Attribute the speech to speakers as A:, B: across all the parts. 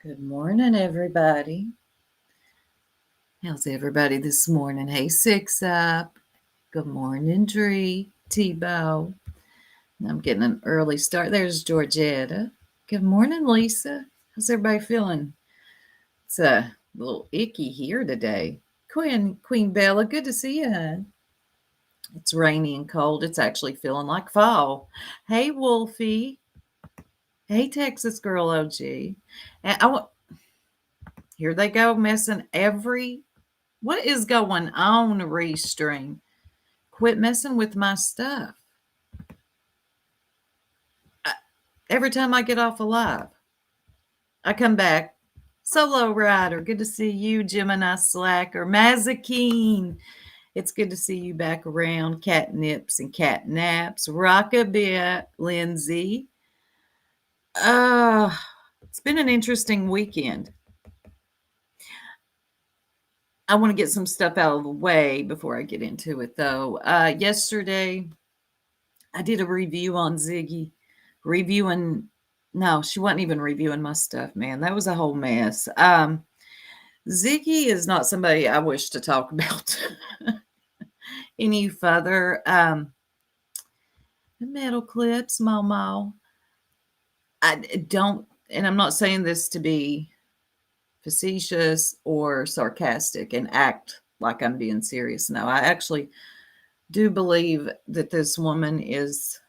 A: Good morning, everybody. How's everybody this morning? Hey, Six Up. Good morning, Dree, Tebow. I'm getting an early start. There's Georgetta. Good morning, Lisa. How's everybody feeling? It's a little icky here today. Queen Bella, good to see you, hon. It's rainy and cold. It's actually feeling like fall. Hey, Wolfie. Hey, Texas Girl OG. Here they go, messing every. What is going on, Restream? Quit messing with my stuff. Every time I get off a live, I come back. Solo Rider, good to see you. Gemini Slacker, Mazakeen, it's good to see you back around. Catnips and catnaps, rock a bit, Lindsay. It's been an interesting weekend. I want to get some stuff out of the way before I get into it, though. Yesterday, I did a review on Ziggy, reviewing. No, she wasn't even reviewing my stuff, man. That was a whole mess. Ziggy is not somebody I wish to talk about any further. The metal clips, Momo. I don't, and I'm not saying this to be facetious or sarcastic and act like I'm being serious. No, I actually do believe that this woman is.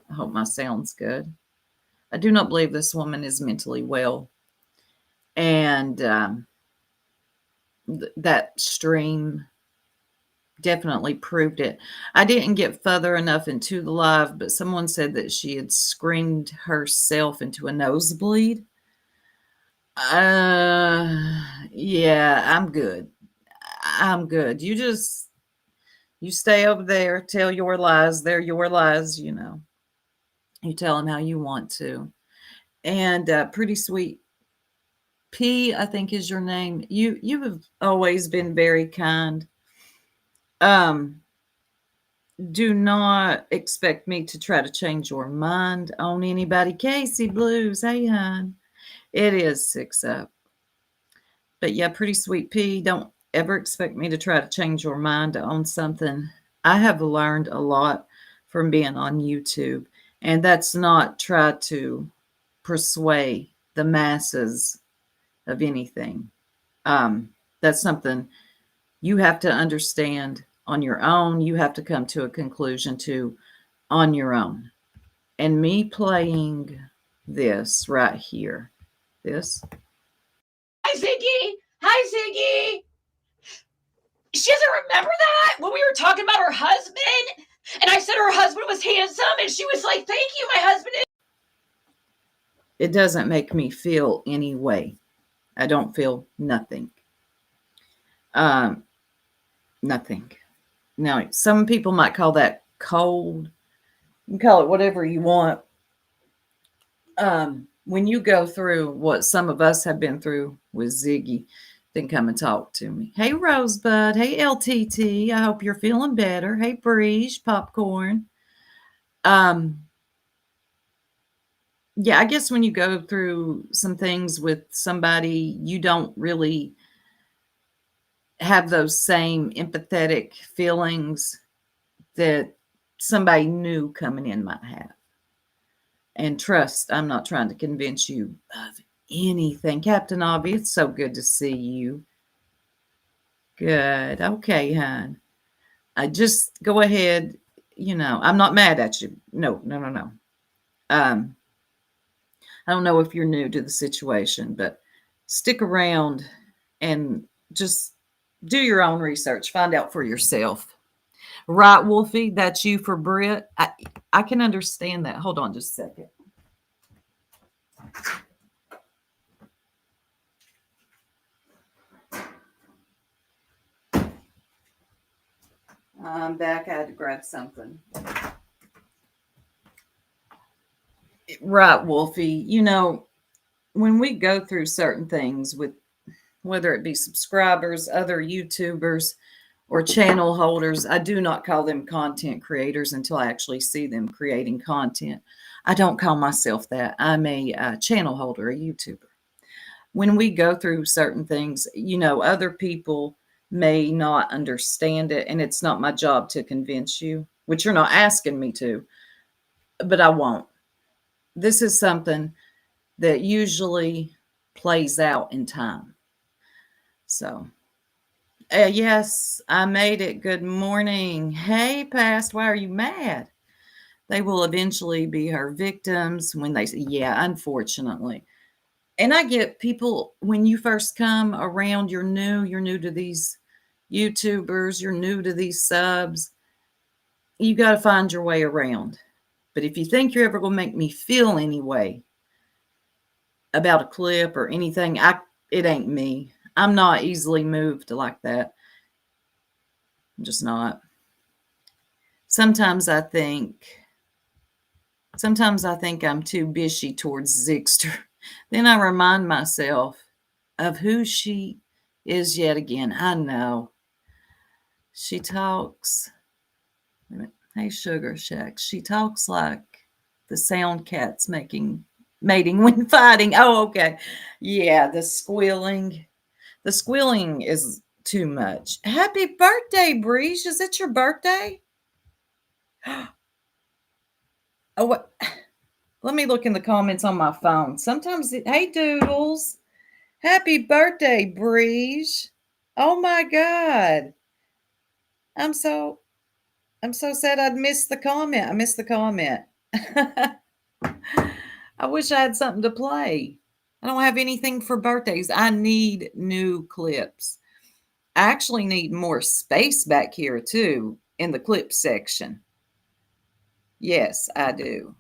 A: I hope my sound's good. I do not believe this woman is mentally well. And that stream definitely proved it. I didn't get further enough into the live, but someone said that she had screamed herself into a nosebleed. Yeah, I'm good. I'm good. You stay over there, tell your lies. They're your lies, you know. You tell them how you want to. And pretty sweet P, I think is your name. You have always been very kind. Um, do not expect me to try to change your mind on anybody. Casey Blues, hey hon. It is 6 up. But yeah, pretty sweet P. Don't ever expect me to try to change your mind on something. I have learned a lot from being on YouTube, and that's not try to persuade the masses of anything. That's something you have to understand on your own. You have to come to a conclusion to on your own. And me playing this right here, this.
B: Hi, Ziggy. Hi, Ziggy. She doesn't remember that when we were talking about her husband, and I said her husband was handsome, and she was like, "Thank you, my husband is."
A: It doesn't make me feel any way. I don't feel nothing. Nothing. Now, some people might call that cold. You can call it whatever you want. When you go through what some of us have been through with Ziggy, then come and talk to me. Hey, Rosebud. Hey, LTT. I hope you're feeling better. Hey, Breeze, Popcorn. Yeah, I guess when you go through some things with somebody, you don't really have those same empathetic feelings that somebody new coming in might have. And trust, I'm not trying to convince you of anything. Captain Obby, it's so good to see you. Good. Okay, hon. I just go ahead. You know, I'm not mad at you. No. I don't know if you're new to the situation, but stick around and just do your own research. Find out for yourself. Right, Wolfie? That's you for Brit. I can understand that. Hold on just a second. I'm back. I had to grab something. Right, Wolfie. You know, when we go through certain things with whether it be subscribers, other YouTubers, or channel holders, I do not call them content creators until I actually see them creating content. I don't call myself that. I'm a channel holder, a YouTuber. when we go through certain things, other people may not understand it, and it's not my job to convince you, which you're not asking me to, but I won't. This is something that usually plays out in time. So, yes, I made it. Good morning. Hey, past, why are you mad? They will eventually be her victims when they say, yeah, unfortunately. And I get people, when you first come around, you're new to these YouTubers, you're new to these subs. You got to find your way around. But if you think you're ever going to make me feel any way about a clip or anything, it ain't me. I'm not easily moved like that. I'm just not. Sometimes I think I'm too bishy towards Zigster. Then I remind myself of who she is yet again. I know. She talks. Hey, Sugar Shack. She talks like the sound cats mating when fighting. Oh, okay. Yeah, the squealing. The squealing is too much. Happy birthday, Breeze. Is it your birthday? Oh, what? Let me look in the comments on my phone. Hey, Doodles. Happy birthday, Breeze. Oh my God. I'm so sad I'd missed the comment. I missed the comment. I wish I had something to play. I don't have anything for birthdays. I need new clips. I actually need more space back here too in the clip section. Yes, I do.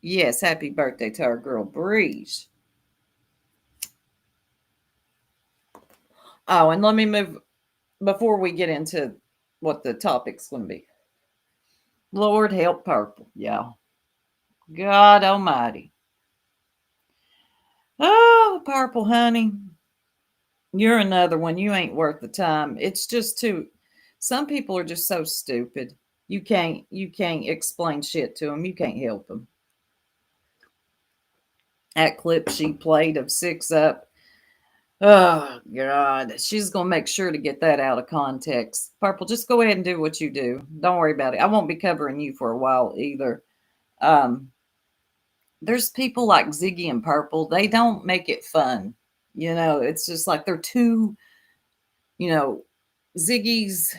A: Yes, happy birthday to our girl Breeze. Oh, and let me move before we get into what the topic's going to be. Lord help Purple, y'all. God almighty. Oh, Purple, honey. You're another one. You ain't worth the time. It's just too. Some people are just so stupid. You can't explain shit to them. You can't help them. That clip she played of Six Up. Oh God, she's gonna make sure to get that out of context. Purple, just go ahead and do what you do. Don't worry about it. I won't be covering you for a while either. There's people like Ziggy and Purple. They don't make it fun. It's just like they're too. Ziggy's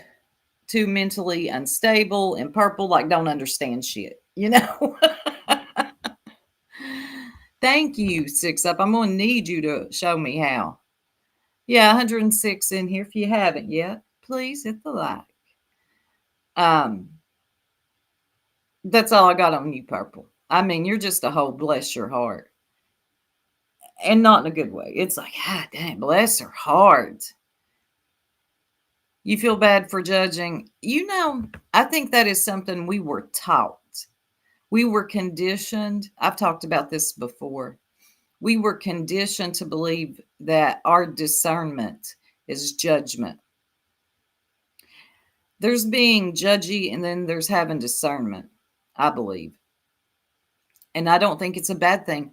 A: too mentally unstable, and Purple like don't understand shit. Thank you, Six Up. I'm gonna need you to show me how. Yeah, 106 in here. If you haven't yet, please hit the like. That's all I got on you, Purple. I mean, you're just a whole bless your heart. And not in a good way. It's like, ah, dang, bless her heart. You feel bad for judging. I think that is something we were taught. We were conditioned. I've talked about this before. We were conditioned to believe that our discernment is judgment. There's being judgy and then there's having discernment, I believe. And I don't think it's a bad thing.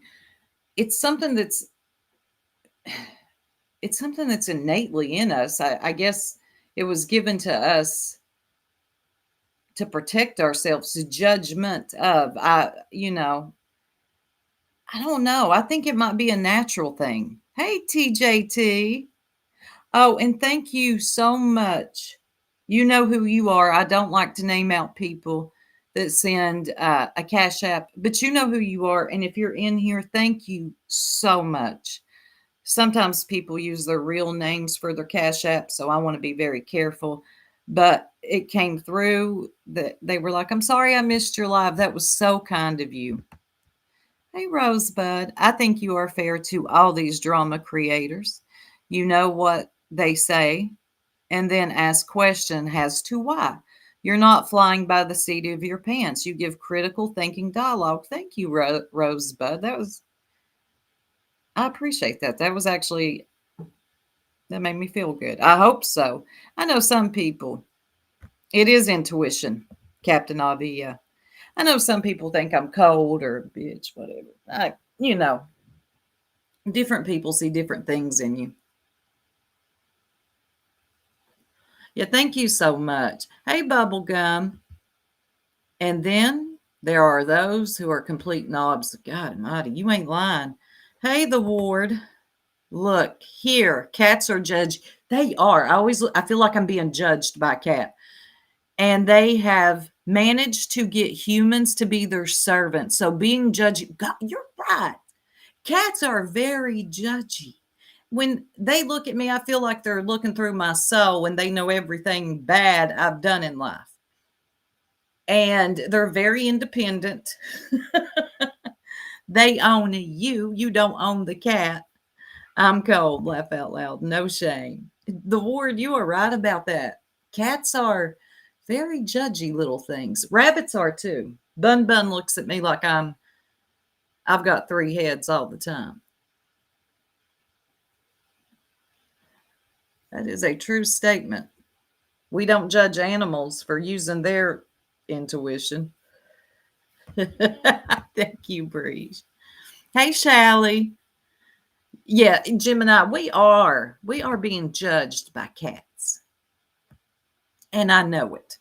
A: It's something that's innately in us. I guess it was given to us to protect ourselves, to judgment of. I don't know. I think it might be a natural thing. Hey, TJT. Oh, and thank you so much. You know who you are. I don't like to name out people that send a Cash App, but you know who you are. And if you're in here, thank you so much. Sometimes people use their real names for their Cash App, so I want to be very careful. But it came through that they were like, I'm sorry I missed your live. That was so kind of you. Hey, Rosebud. I think you are fair to all these drama creators. You know what they say and then ask question as to why. You're not flying by the seat of your pants. You give critical thinking dialogue. Thank you, Rosebud. I appreciate that. That made me feel good. I hope so. I know some people, it is intuition, Captain Avia. I know some people think I'm cold or a bitch, whatever. Different people see different things in you. Yeah, thank you so much. Hey, Bubblegum. And then there are those who are complete knobs. God almighty, you ain't lying. Hey, the ward. Look, here, cats are judged. They are. I feel like I'm being judged by a cat. And they have managed to get humans to be their servants. So being judgy, God, you're right. Cats are very judgy. When they look at me, I feel like they're looking through my soul and they know everything bad I've done in life. And they're very independent. They own you. You don't own the cat. I'm cold. Laugh out loud. No shame. The ward, you are right about that. Cats are very judgy little things. Rabbits are too. Bun Bun looks at me like I've got 3 heads all the time. That is a true statement. We don't judge animals for using their intuition. Thank you, Breeze. Hey, Shally. Yeah, Gemini, we are being judged by cats. And I know it.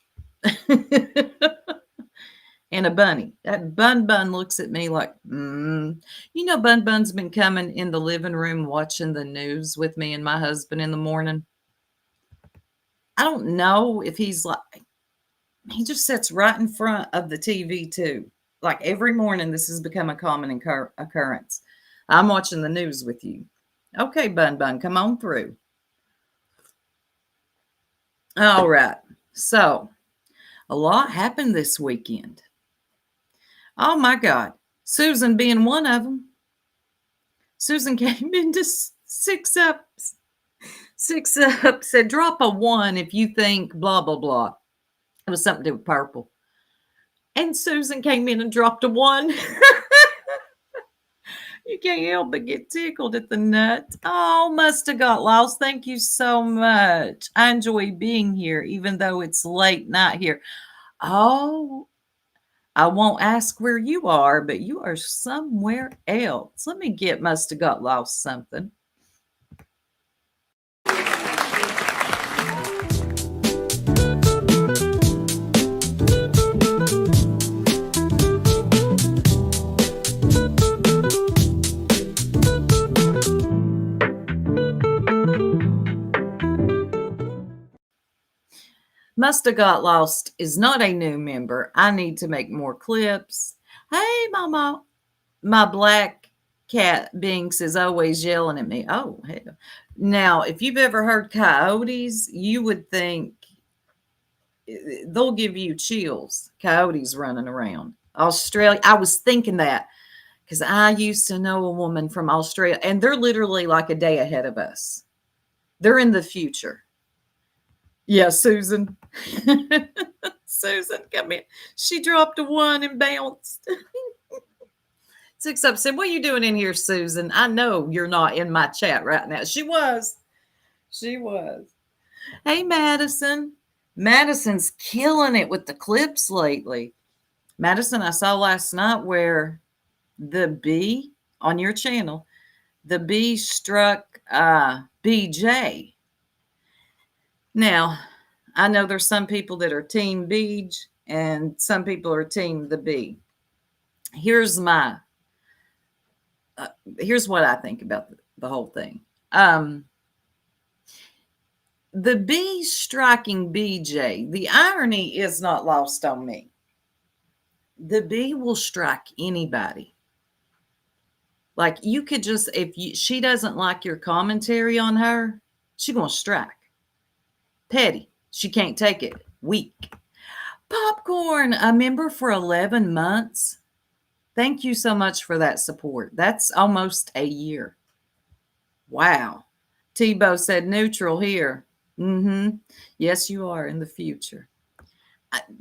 A: And a bunny. That Bun Bun looks at me like, You know, Bun Bun's been coming in the living room watching the news with me and my husband in the morning. I don't know if he's like, he just sits right in front of the TV too. Like every morning, this has become a common occurrence. I'm watching the news with you. Okay, Bun Bun, come on through. All right. So, a lot happened this weekend. Oh my God. Susan being one of them. Susan came into 6up, said, drop a 1 if you think blah, blah, blah. It was something to do with purple. And Susan came in and dropped a 1. You can't help but get tickled at the nut. Oh, must have got lost. Thank you so much. I enjoy being here, even though it's late night here. Oh, I won't ask where you are, but you are somewhere else. Let me get must have got lost something. Must have got lost is not a new member. I need to make more clips. Hey, Mama. My black cat Binks is always yelling at me. Oh, hell. Now, if you've ever heard coyotes, you would think they'll give you chills. Coyotes running around. Australia. I was thinking that because I used to know a woman from Australia, and they're literally like a day ahead of us. They're in the future. Yeah, Susan. Susan, come in. She dropped a 1 and bounced. 6up said, what are you doing in here, Susan? I know you're not in my chat right now. She was. Hey, Madison. Madison's killing it with the clips lately. Madison, I saw last night where the bee on your channel, the bee struck BJ. Now, I know there's some people that are team Beej and some people are team the bee. Here's what I think about the whole thing. The bee striking BJ, the irony is not lost on me. The bee will strike anybody. Like you could just, she doesn't like your commentary on her, she's going to strike. Petty. She can't take it. Weak. Popcorn, a member for 11 months. Thank you so much for that support. That's almost a year. Wow. Tebow said neutral here. Yes, you are in the future.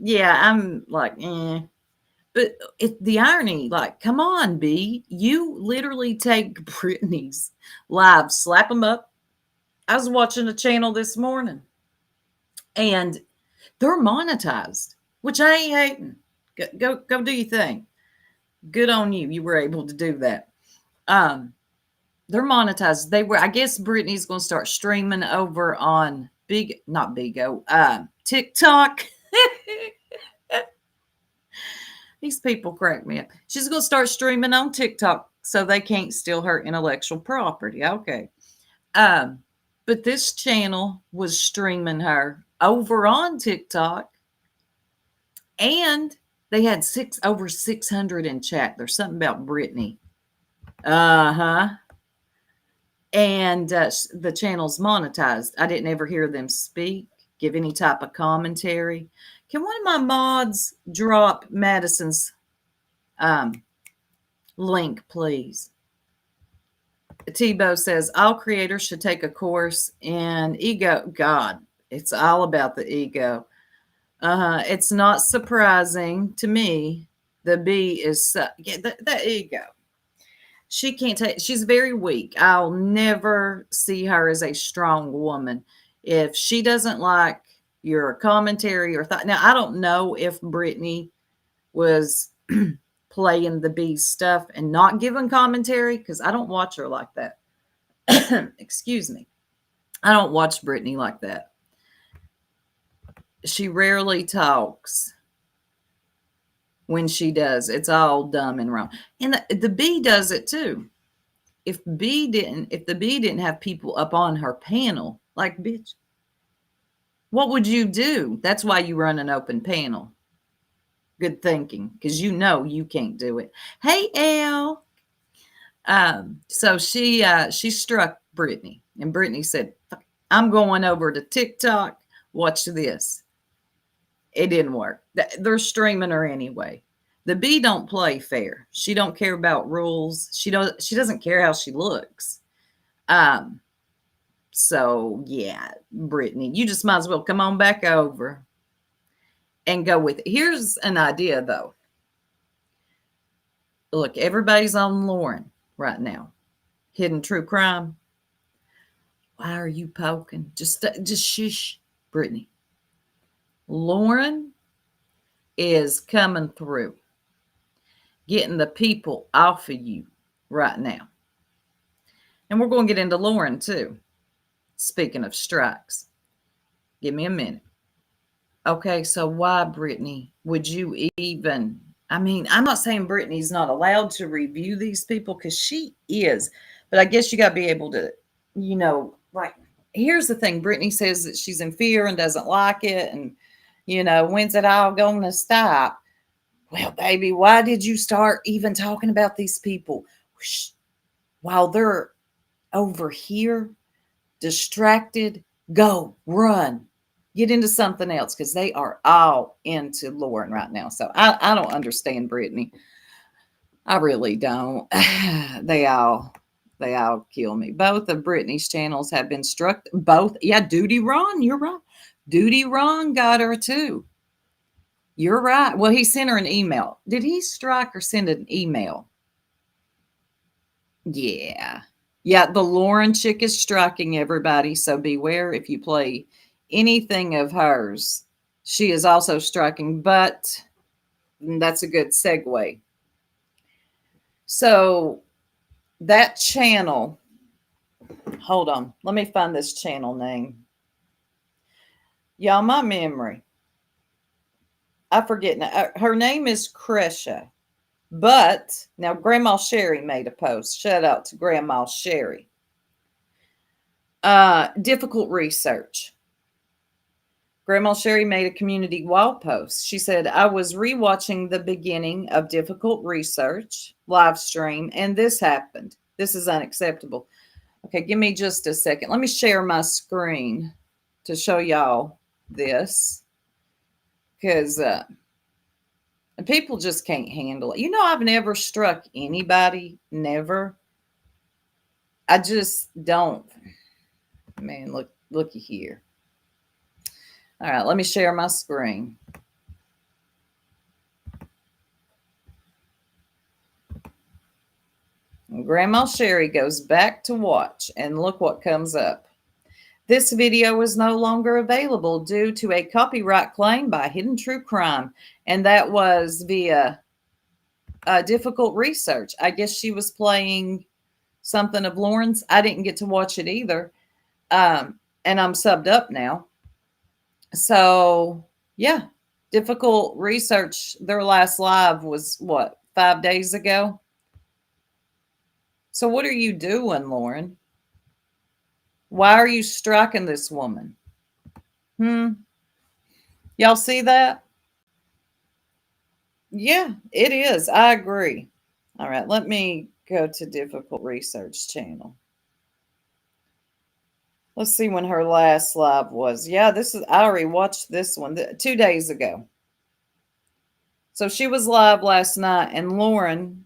A: I'm like, But the irony, like, come on, B. You literally take Britney's live, slap them up. I was watching a channel this morning. And they're monetized, which I ain't hating. Go do your thing. Good on you. You were able to do that. They're monetized. I guess Brittany's going to start streaming over on TikTok. These people crack me up. She's going to start streaming on TikTok so they can't steal her intellectual property. Okay. But this channel was streaming her over on TikTok, and they had over 600 in chat. There's something about Brittany. Uh-huh. And the channel's monetized. I didn't ever hear them speak, give any type of commentary. Can one of my mods drop Madison's link, please? Tebow says, all creators should take a course in ego. God, it's all about the ego. It's not surprising to me. The B is the ego. She can't take, she's very weak. I'll never see her as a strong woman. If she doesn't like your commentary or thought, now I don't know if Brittany was playing the B stuff and not giving commentary, because I don't watch her like that. Excuse me. I don't watch Brittany like that. She rarely talks. When she does, it's all dumb and wrong. And the B does it too. If the B didn't have people up on her panel, like, bitch, what would you do? That's why you run an open panel. Good thinking, because you know you can't do it. Hey, Elle. So she struck Brittany, and Brittany said, I'm going over to TikTok. Watch this. It didn't work. They're streaming her anyway. The B don't play fair. She don't care about rules. She doesn't care how she looks. So yeah, Brittany, you just might as well come on back over and go with it. Here's an idea though. Look, everybody's on Lauren right now. Hidden True Crime. Why are you poking? Just shush, Brittany. Lauren is coming through, getting the people off of you right now. And we're going to get into Lauren too. Speaking of strikes, give me a minute. Okay, so why, Brittany, would you even, I mean, I'm not saying Brittany's not allowed to review these people, because she is, but I guess you got to be able to, like, here's the thing. Brittany says that she's in fear and doesn't like it, and when's it all going to stop? Well, baby, why did you start even talking about these people while they're over here distracted? Go, run, get into something else, because they are all into Lauren right now. So I don't understand Brittany. I really don't. They all kill me. Both of Brittany's channels have been struck. Both. Yeah, Duty Ron, you're right. Duty Ron got her too. You're right. Well, he sent her an email. Did he strike or send an email? Yeah. Yeah, the Lauren chick is striking everybody. So beware if you play anything of hers. She is also striking, but that's a good segue. So that channel, hold on. Let me find this channel name. Y'all, my memory. I forget now. Her name is Kresha. But now Grandma Sherry made a post. Shout out to Grandma Sherry. Difficult research. Grandma Sherry made a community wall post. She said, I was rewatching the beginning of Difficult Research live stream, and this happened. This is unacceptable. Okay, give me just a second. Let me share my screen to show y'all this, because people just can't handle it. I've never struck anybody. Never. I just don't. Man, looky here. All right, let me share my screen. And Grandma Sherry goes back to watch, and look what comes up. This video is no longer available due to a copyright claim by Hidden True Crime, and that was via Difficult Research. I guess she was playing something of Lauren's. I didn't get to watch it either. And I'm subbed up now. So, yeah, difficult research. Their last live was what, 5 days ago? So, what are you doing, Lauren? Why are you striking this woman? Y'all see that? Yeah, it is. I agree. All right, let me go to Difficult Research channel. Let's see when her last live was. Yeah, I already watched this one 2 days ago. So she was live last night, and Lauren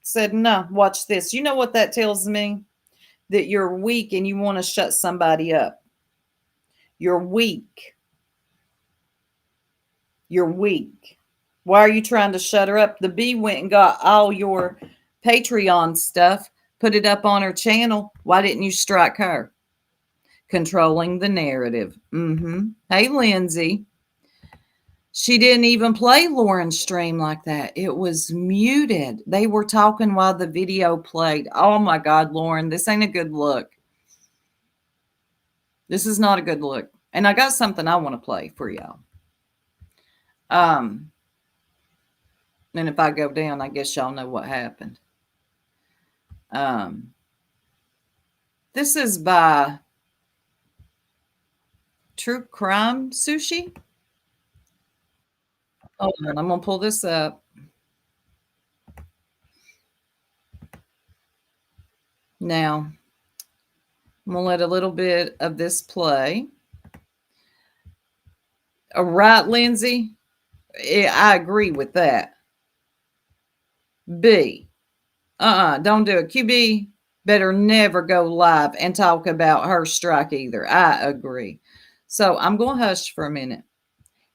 A: said, no, watch this. You know what that tells me? That you're weak and you want to shut somebody up. You're weak. You're weak. Why are you trying to shut her up? The bee went and got all your Patreon stuff, put it up on her channel. Why didn't you strike her? Controlling the narrative. Hey, Lindsay. She didn't even play Lauren's stream like that. It was muted. They were talking while the video played. Oh my God, Lauren, this ain't a good look. This is not a good look. And I got something I want to play for y'all. And if I go down, I guess y'all know what happened. This is by True Crime Sushi. Hold on, I'm gonna pull this up. Now, I'm gonna let a little bit of this play. Right, Lindsay? I agree with that. B. Don't do it. QB better never go live and talk about her strike either. I agree. So I'm going to hush for a minute.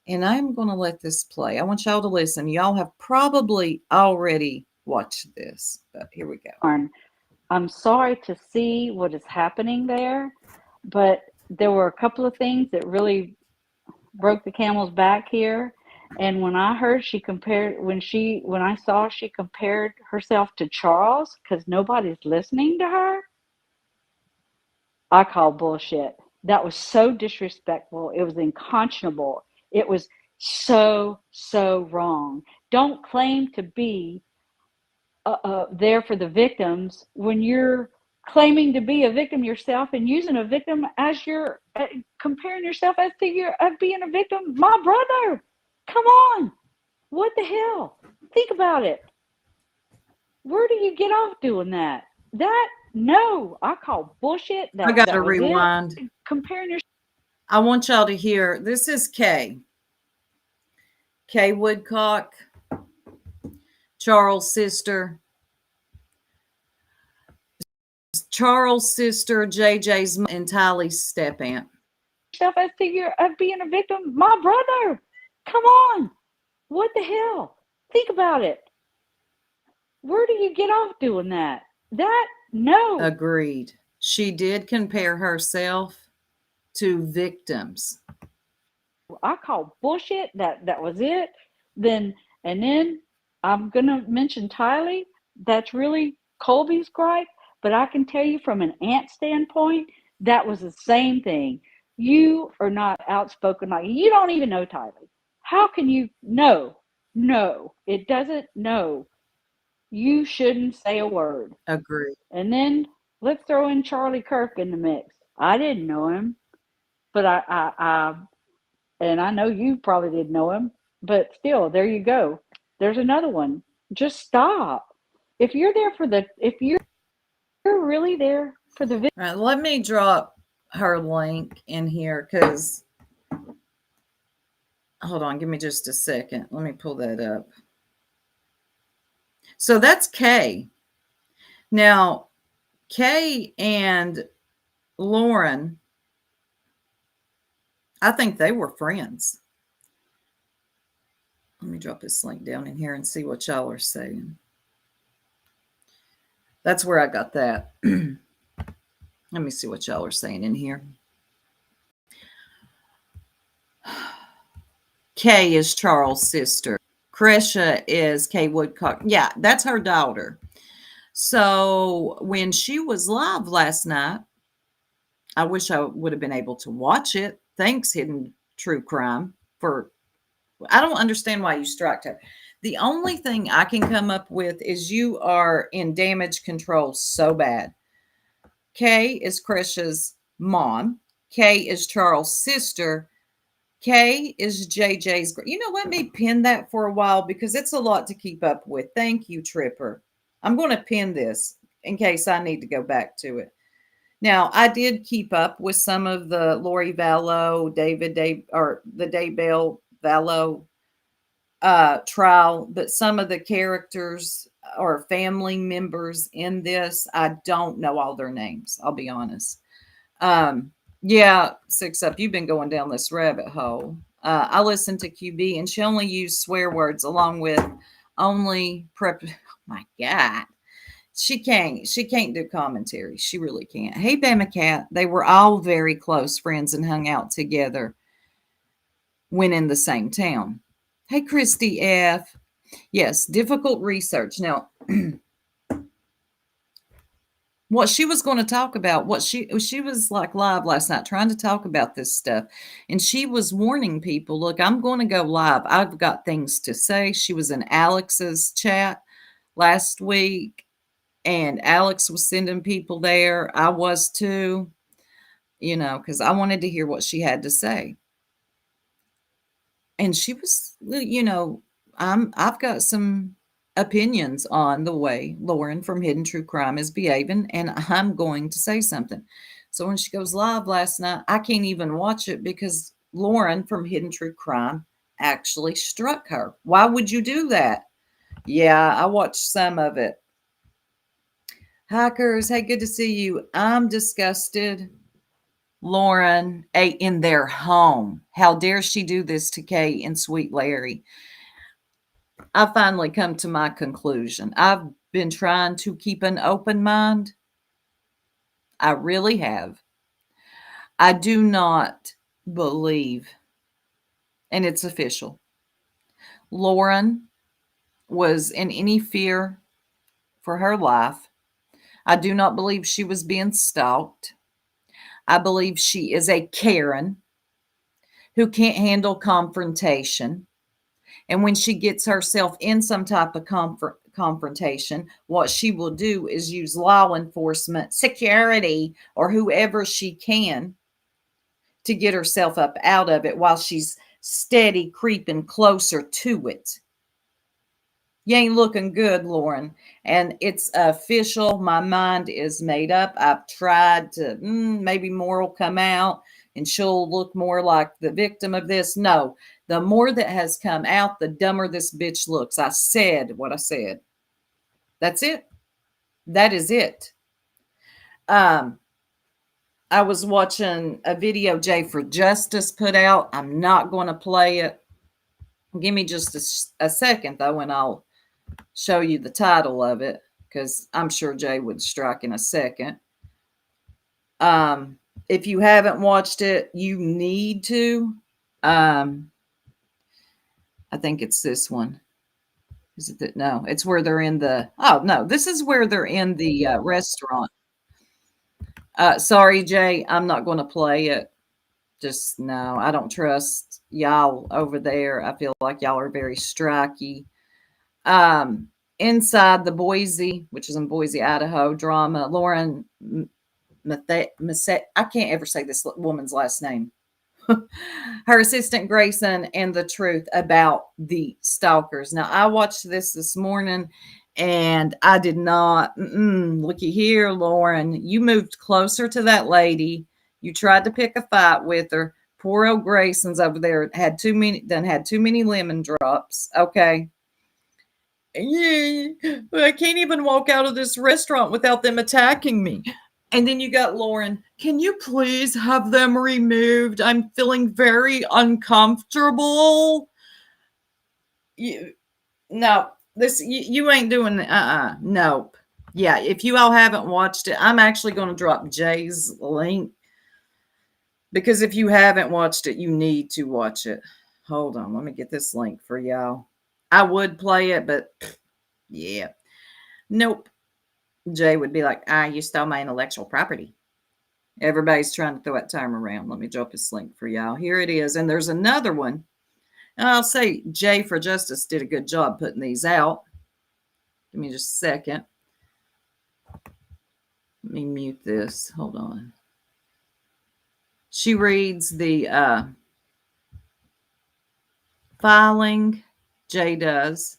A: And I'm going to let this play. I want y'all to listen. Y'all have probably already watched this, but here we go.
C: I'm sorry to see what is happening there, but there were a couple of things that really broke the camel's back here. And when I heard when I saw she compared herself to Charles because nobody's listening to her, I call bullshit. That was so disrespectful. It was unconscionable. It was so wrong. Don't claim to be there for the victims when you're claiming to be a victim yourself and using a victim as your comparing yourself as being a victim. My brother, come on, what the hell? Think about it. Where do you get off doing that? No, I call bullshit.
A: I got to rewind.
C: Comparing yourself.
A: I want y'all to hear. This is Kay Woodcock, Charles' sister. Charles' sister, JJ's mom, and Tylee's step-aunt.
C: As being a victim. My brother, come on. What the hell? Think about it. Where do you get off doing that? No.
A: Agreed. She did compare herself to victims.
C: I call bullshit. That was it. Then I'm gonna mention Tylee. That's really Colby's gripe. But I can tell you from an aunt standpoint, that was the same thing. You are not outspoken like you don't even know Tylee. How can you? No, it doesn't. No, you shouldn't say a word.
A: Agree.
C: And then let's throw in Charlie Kirk in the mix. I didn't know him, but and I know you probably didn't know him, but still, there you go. There's another one. Just stop. If you're really there for the video.
A: All right, let me drop her link in here because hold on, give me just a second. Let me pull that up. So that's Kay. Now, Kay and Lauren, I think they were friends. Let me drop this link down in here and see what y'all are saying. That's where I got that. Let me see what y'all are saying in here. Kay is Charles' sister. Cresha is Kay Woodcock. Yeah, that's her daughter. So when she was live last night, I wish I would have been able to watch it. Thanks, Hidden True Crime, for I don't understand why you striked her. The only thing I can come up with is you are in damage control so bad. Kay is Krisha's mom. Kay is Charles' sister. Kay is JJ's. You know, let me pin that for a while because it's a lot to keep up with. Thank you, Tripper. I'm going to pin this in case I need to go back to it. Now, I did keep up with some of the Lori Vallow, or the Daybell Vallow trial, but some of the characters or family members in this, I don't know all their names. I'll be honest. Yeah, Six Up, you've been going down this rabbit hole. I listened to QB, and she only used swear words along with only prep. Oh my God. She can't do commentary. She really can't. Hey, Bama Cat. They were all very close friends and hung out together when in the same town. Hey, Christy F. Yes, difficult research. Now, what she was going to talk about, what she was like live last night trying to talk about this stuff, and she was warning people, look, I'm going to go live. I've got things to say. She was in Alex's chat last week, and Alex was sending people there. I was too, because I wanted to hear what she had to say. And she was, I've got some opinions on the way Lauren from Hidden True Crime is behaving, and I'm going to say something. So when she goes live last night, I can't even watch it because Lauren from Hidden True Crime actually struck her. Why would you do that? Yeah, I watched some of it. Hackers, hey, good to see you. I'm disgusted. Lauren ate in their home. How dare she do this to Kay and Sweet Larry? I finally come to my conclusion. I've been trying to keep an open mind. I really have. I do not believe, and it's official, Lauren was in any fear for her life. I do not believe she was being stalked. I believe she is a Karen who can't handle confrontation. And when she gets herself in some type of confrontation, what she will do is use law enforcement, security, or whoever she can to get herself up out of it while she's steady creeping closer to it. You ain't looking good, Lauren. And it's official. My mind is made up. I've tried to, maybe more will come out and she'll look more like the victim of this. No, the more that has come out, the dumber this bitch looks. I said what I said. That's it. That is it. I was watching a video Jay for Justice put out. I'm not going to play it. Give me just a second, though, and I'll show you the title of it because I'm sure Jay would strike in a second. If you haven't watched it, you need to. I think it's this one. Is it that? No, it's where they're in the. Oh no, this is where they're in the restaurant. Sorry, Jay, I'm not going to play it. Just no, I don't trust y'all over there. I feel like y'all are very striky. Inside the Boise, which is in Boise, Idaho, drama, Lauren I can't ever say this woman's last name. Her assistant Grayson and the truth about the stalkers. Now, I watched this morning and I did not, looky here, Lauren, you moved closer to that lady. You tried to pick a fight with her. Poor old Grayson's over there had too many lemon drops. Okay. Yeah, I can't even walk out of this restaurant without them attacking me. And then you got Lauren. Can you please have them removed? I'm feeling very uncomfortable. You ain't doing nope. Yeah, if you all haven't watched it, I'm actually going to drop Jay's link because if you haven't watched it, you need to watch it. Hold on, let me get this link for y'all. I would play it, but yeah. Nope. Jay would be like, you stole my intellectual property. Everybody's trying to throw that time around. Let me drop this link for y'all. Here it is. And there's another one. And I'll say Jay for Justice did a good job putting these out. Give me just a second. Let me mute this. Hold on. She reads the filing. Jay does.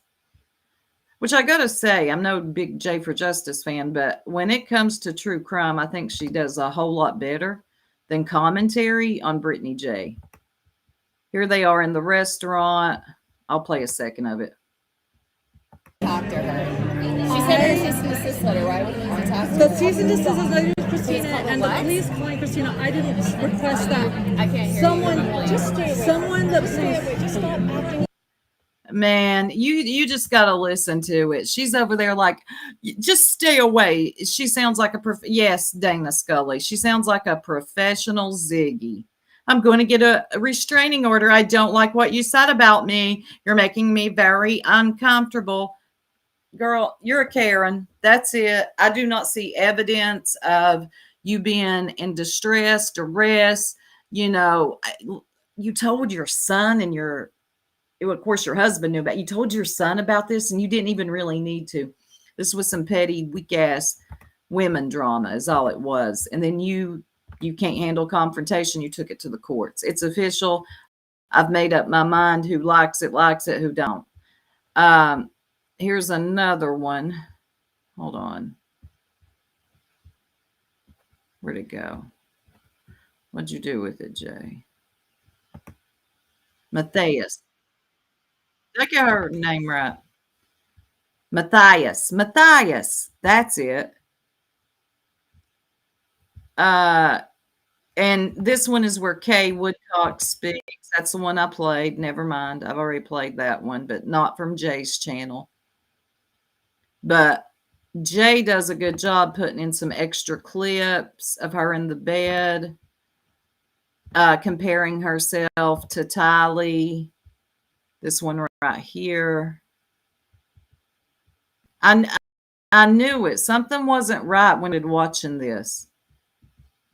A: Which I got to say, I'm no big Jay for Justice fan, but when it comes to true crime, I think she does a whole lot better than commentary on Brittany J. Here they are in the restaurant. I'll play a second of it.
D: Talk to her. She said her cease and desist letter. Why wouldn't you talk to her?
E: The cease and desist letter to Christina and the police calling Christina. I didn't request that.
D: I can't hear
E: Someone,
D: you.
E: just stay away. Someone that was
D: Just stop acting.
A: Man, you just got to listen to it. She's over there like, just stay away. She sounds like yes, Dana Scully. She sounds like a professional Ziggy. I'm going to get a restraining order. I don't like what you said about me. You're making me very uncomfortable. Girl, you're a Karen. That's it. I do not see evidence of you being in distress, duress. You know, you told your son and of course, your husband knew about it. You told your son about this and you didn't even really need to. This was some petty, weak ass women drama is all it was. And then you can't handle confrontation. You took it to the courts. It's official. I've made up my mind. Who likes it, who don't. Here's another one. Hold on. Where'd it go? What'd you do with it, Jay? Matthias. Did I get her name right? Matthias. That's it. And this one is where Kay Woodcock speaks. That's the one I played. Never mind. I've already played that one, but not from Jay's channel. But Jay does a good job putting in some extra clips of her in the bed, comparing herself to Tylee. This one right here. I knew it. Something wasn't right when I was watching this.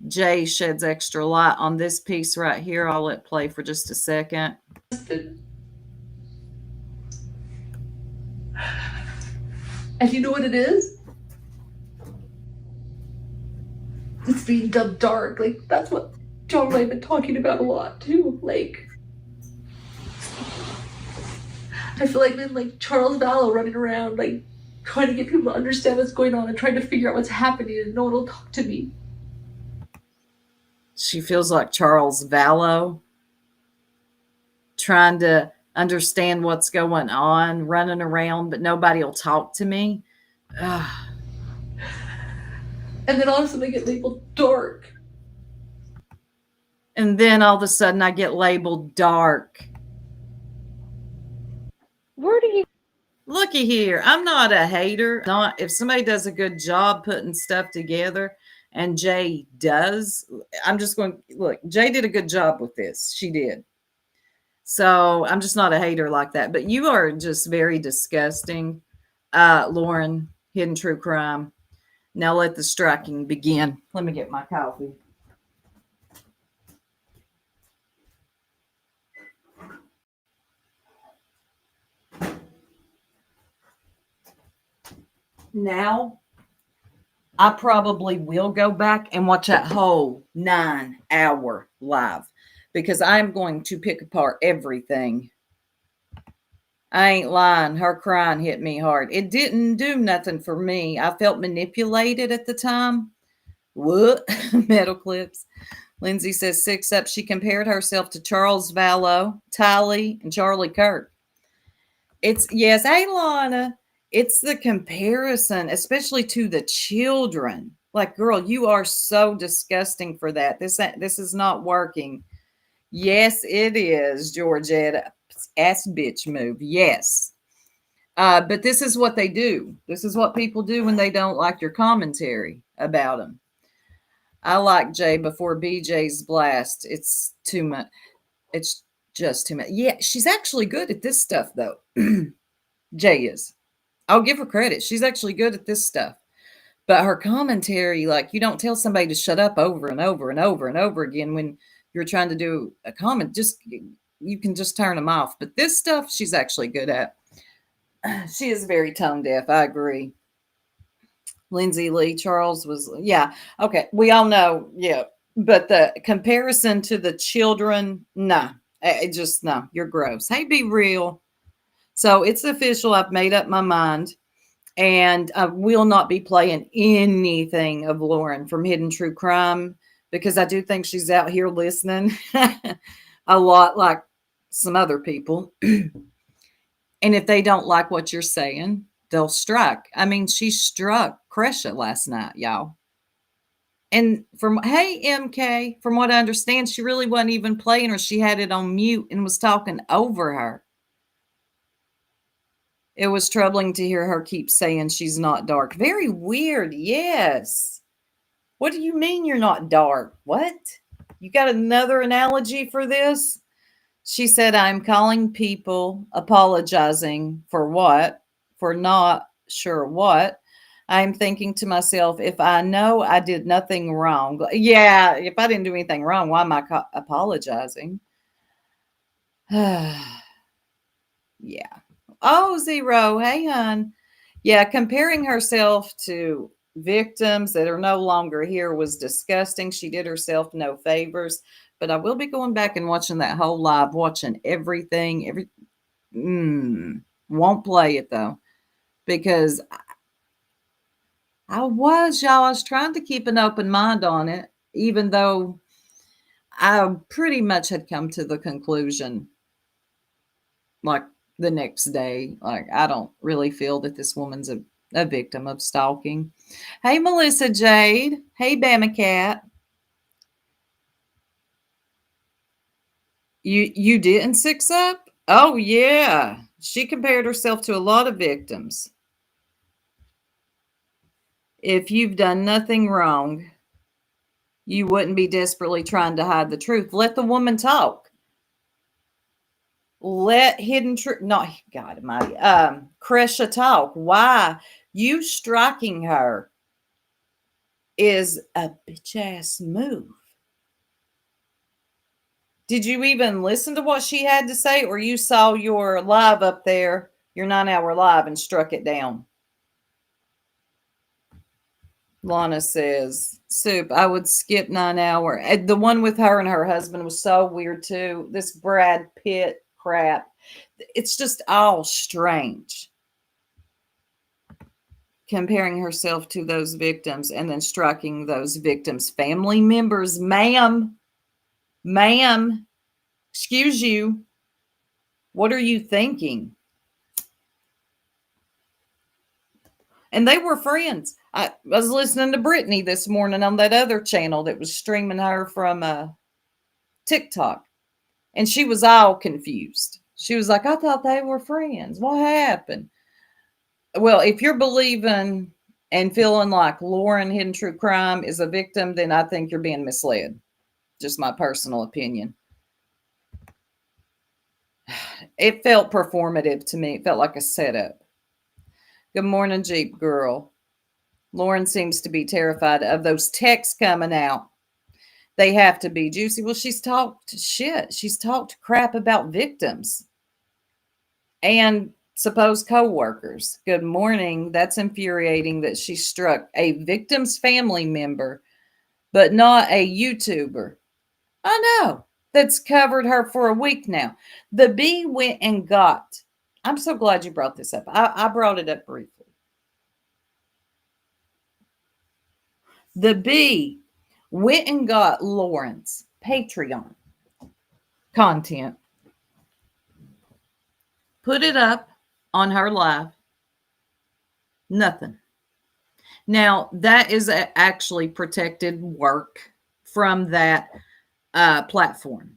A: Jay sheds extra light on this piece right here. I'll let play for just a second.
F: And you know what it is? It's being dubbed dark. Like, that's what John and I have been talking about a lot, too. Like, I feel like I'm like Charles Vallow running around, like, trying to get people to understand what's going on and trying to figure out what's happening, and no one will talk to me.
A: She feels like Charles Vallow, trying to understand what's going on, running around, but nobody will talk to me. Ugh.
F: And then all of a sudden I get labeled dark.
A: And then all of a sudden I get labeled dark.
C: Where do you
A: Looky here. I'm not a hater. Not if somebody does a good job putting stuff together, and Jay does, I'm just going, look, Jay did a good job with this. She did. So I'm just not a hater like that. But you are just very disgusting, Lauren, Hidden True Crime. Now let the striking begin. Let me get my coffee. Now, I probably will go back and watch that whole 9-hour live because I'm going to pick apart everything. I ain't lying. Her crying hit me hard. It didn't do nothing for me. I felt manipulated at the time. What? Metal clips. Lindsay says 6 up. She compared herself to Charles Vallow, Tylee, and Charlie Kirk. It's, yes, hey, Lana. It's the comparison, especially to the children. Like, girl, you are so disgusting for that. This is not working. Yes, it is, Georgetta. Ass bitch move. Yes. But this is what they do. This is what people do when they don't like your commentary about them. I like Jay before BJ's blast. It's too much. It's just too much. Yeah, she's actually good at this stuff, though. Jay is. I'll give her credit. She's actually good at this stuff. But her commentary, like, you don't tell somebody to shut up over and over and over and over again when you're trying to do a comment. Just, you can just turn them off. But this stuff, she's actually good at. She is very tone deaf. I agree. Lindsay Lee Charles was, yeah. Okay. We all know. Yeah. But the comparison to the children, nah. It just, no, you're gross. Hey, Be Real. So it's official. I've made up my mind. And I will not be playing anything of Lauren from Hidden True Crime because I do think she's out here listening a lot like some other people. And if they don't like what you're saying, they'll strike. I mean, she struck Kresha last night, y'all. And hey, MK, from what I understand, she really wasn't even playing her. She had it on mute and was talking over her. It was troubling to hear her keep saying she's not dark. Very weird. Yes. What do you mean you're not dark? What? You got another analogy for this? She said, I'm calling people, apologizing for what? For not sure what. I'm thinking to myself, if I know I did nothing wrong. Yeah, if I didn't do anything wrong, why am I apologizing? Yeah. Oh, Zero. Hey, hon. Yeah, comparing herself to victims that are no longer here was disgusting. She did herself no favors. But I will be going back and watching that whole live, watching everything. Won't play it, though. Because I was trying to keep an open mind on it, even though I pretty much had come to the conclusion, like, the next day, like, I don't really feel that this woman's a victim of stalking. Hey, Melissa Jade. Hey, Bama Cat. You didn't 6 up? Oh, yeah. She compared herself to a lot of victims. If you've done nothing wrong, you wouldn't be desperately trying to hide the truth. Let the woman talk. Let Hidden Truth, not God Almighty, Kresha talk. Why? You striking her is a bitch ass move. Did you even listen to what she had to say, or you saw your live up there, your 9-hour live, and struck it down? Lana says, Soup, I would skip 9 hour. The one with her and her husband was so weird too. This Brad Pitt crap. It's just all strange. Comparing herself to those victims and then striking those victims' family members. Ma'am, excuse you. What are you thinking? And they were friends. I was listening to Brittany this morning on that other channel that was streaming her from TikTok. And she was all confused. She was like, I thought they were friends. What happened? Well, if you're believing and feeling like Lauren Hidden True Crime is a victim, then I think you're being misled. Just my personal opinion. It felt performative to me. It felt like a setup. Good morning, Jeep Girl. Lauren seems to be terrified of those texts coming out. They have to be juicy. Well, she's talked shit. She's talked crap about victims and supposed co-workers. Good morning. That's infuriating that she struck a victim's family member, but not a YouTuber. I know. That's covered her for a week now. The Bee went and got, I'm so glad you brought this up. I brought it up briefly. The Bee went and got Lauren's Patreon content, put it up on her live. Nothing. Now, that is actually protected work from that platform.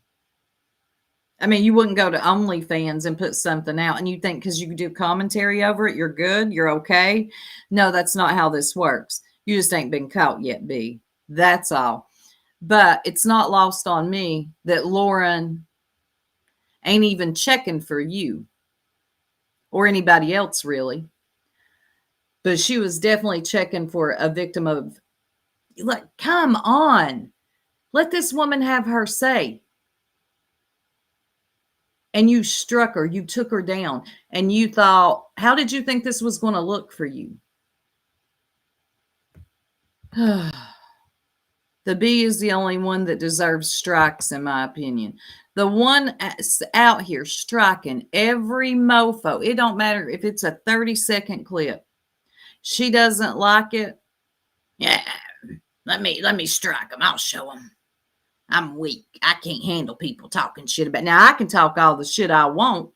A: I mean, you wouldn't go to OnlyFans and put something out and you think because you do commentary over it, you're good, you're okay. No, that's not how this works. You just ain't been caught yet, B. That's all. But it's not lost on me that Lauren ain't even checking for you or anybody else, really. But she was definitely checking for a victim of, like, come on. Let this woman have her say. And you struck her, you took her down, and you thought, how did you think this was going to look for you? The bee is the only one that deserves strikes, in my opinion. The one out here striking every mofo. It don't matter if it's a 30-second clip. She doesn't like it. Yeah, let me strike them. I'll show them. I'm weak. I can't handle people talking shit about. Now I can talk all the shit I want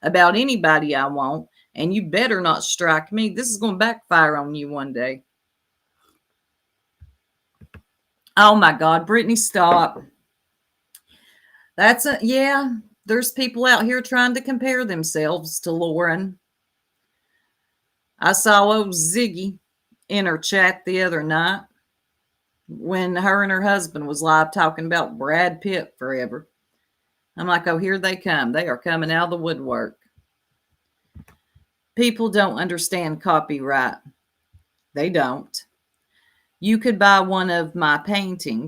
A: about anybody I want, and you better not strike me. This is going to backfire on you one day. Oh my God, Brittany, stop. Yeah, there's people out here trying to compare themselves to Lauren. I saw old Ziggy in her chat the other night when her and her husband was live talking about Brad Pitt forever. I'm like, oh, here they come. They are coming out of the woodwork. People don't understand copyright. They don't. You could buy one of my painting,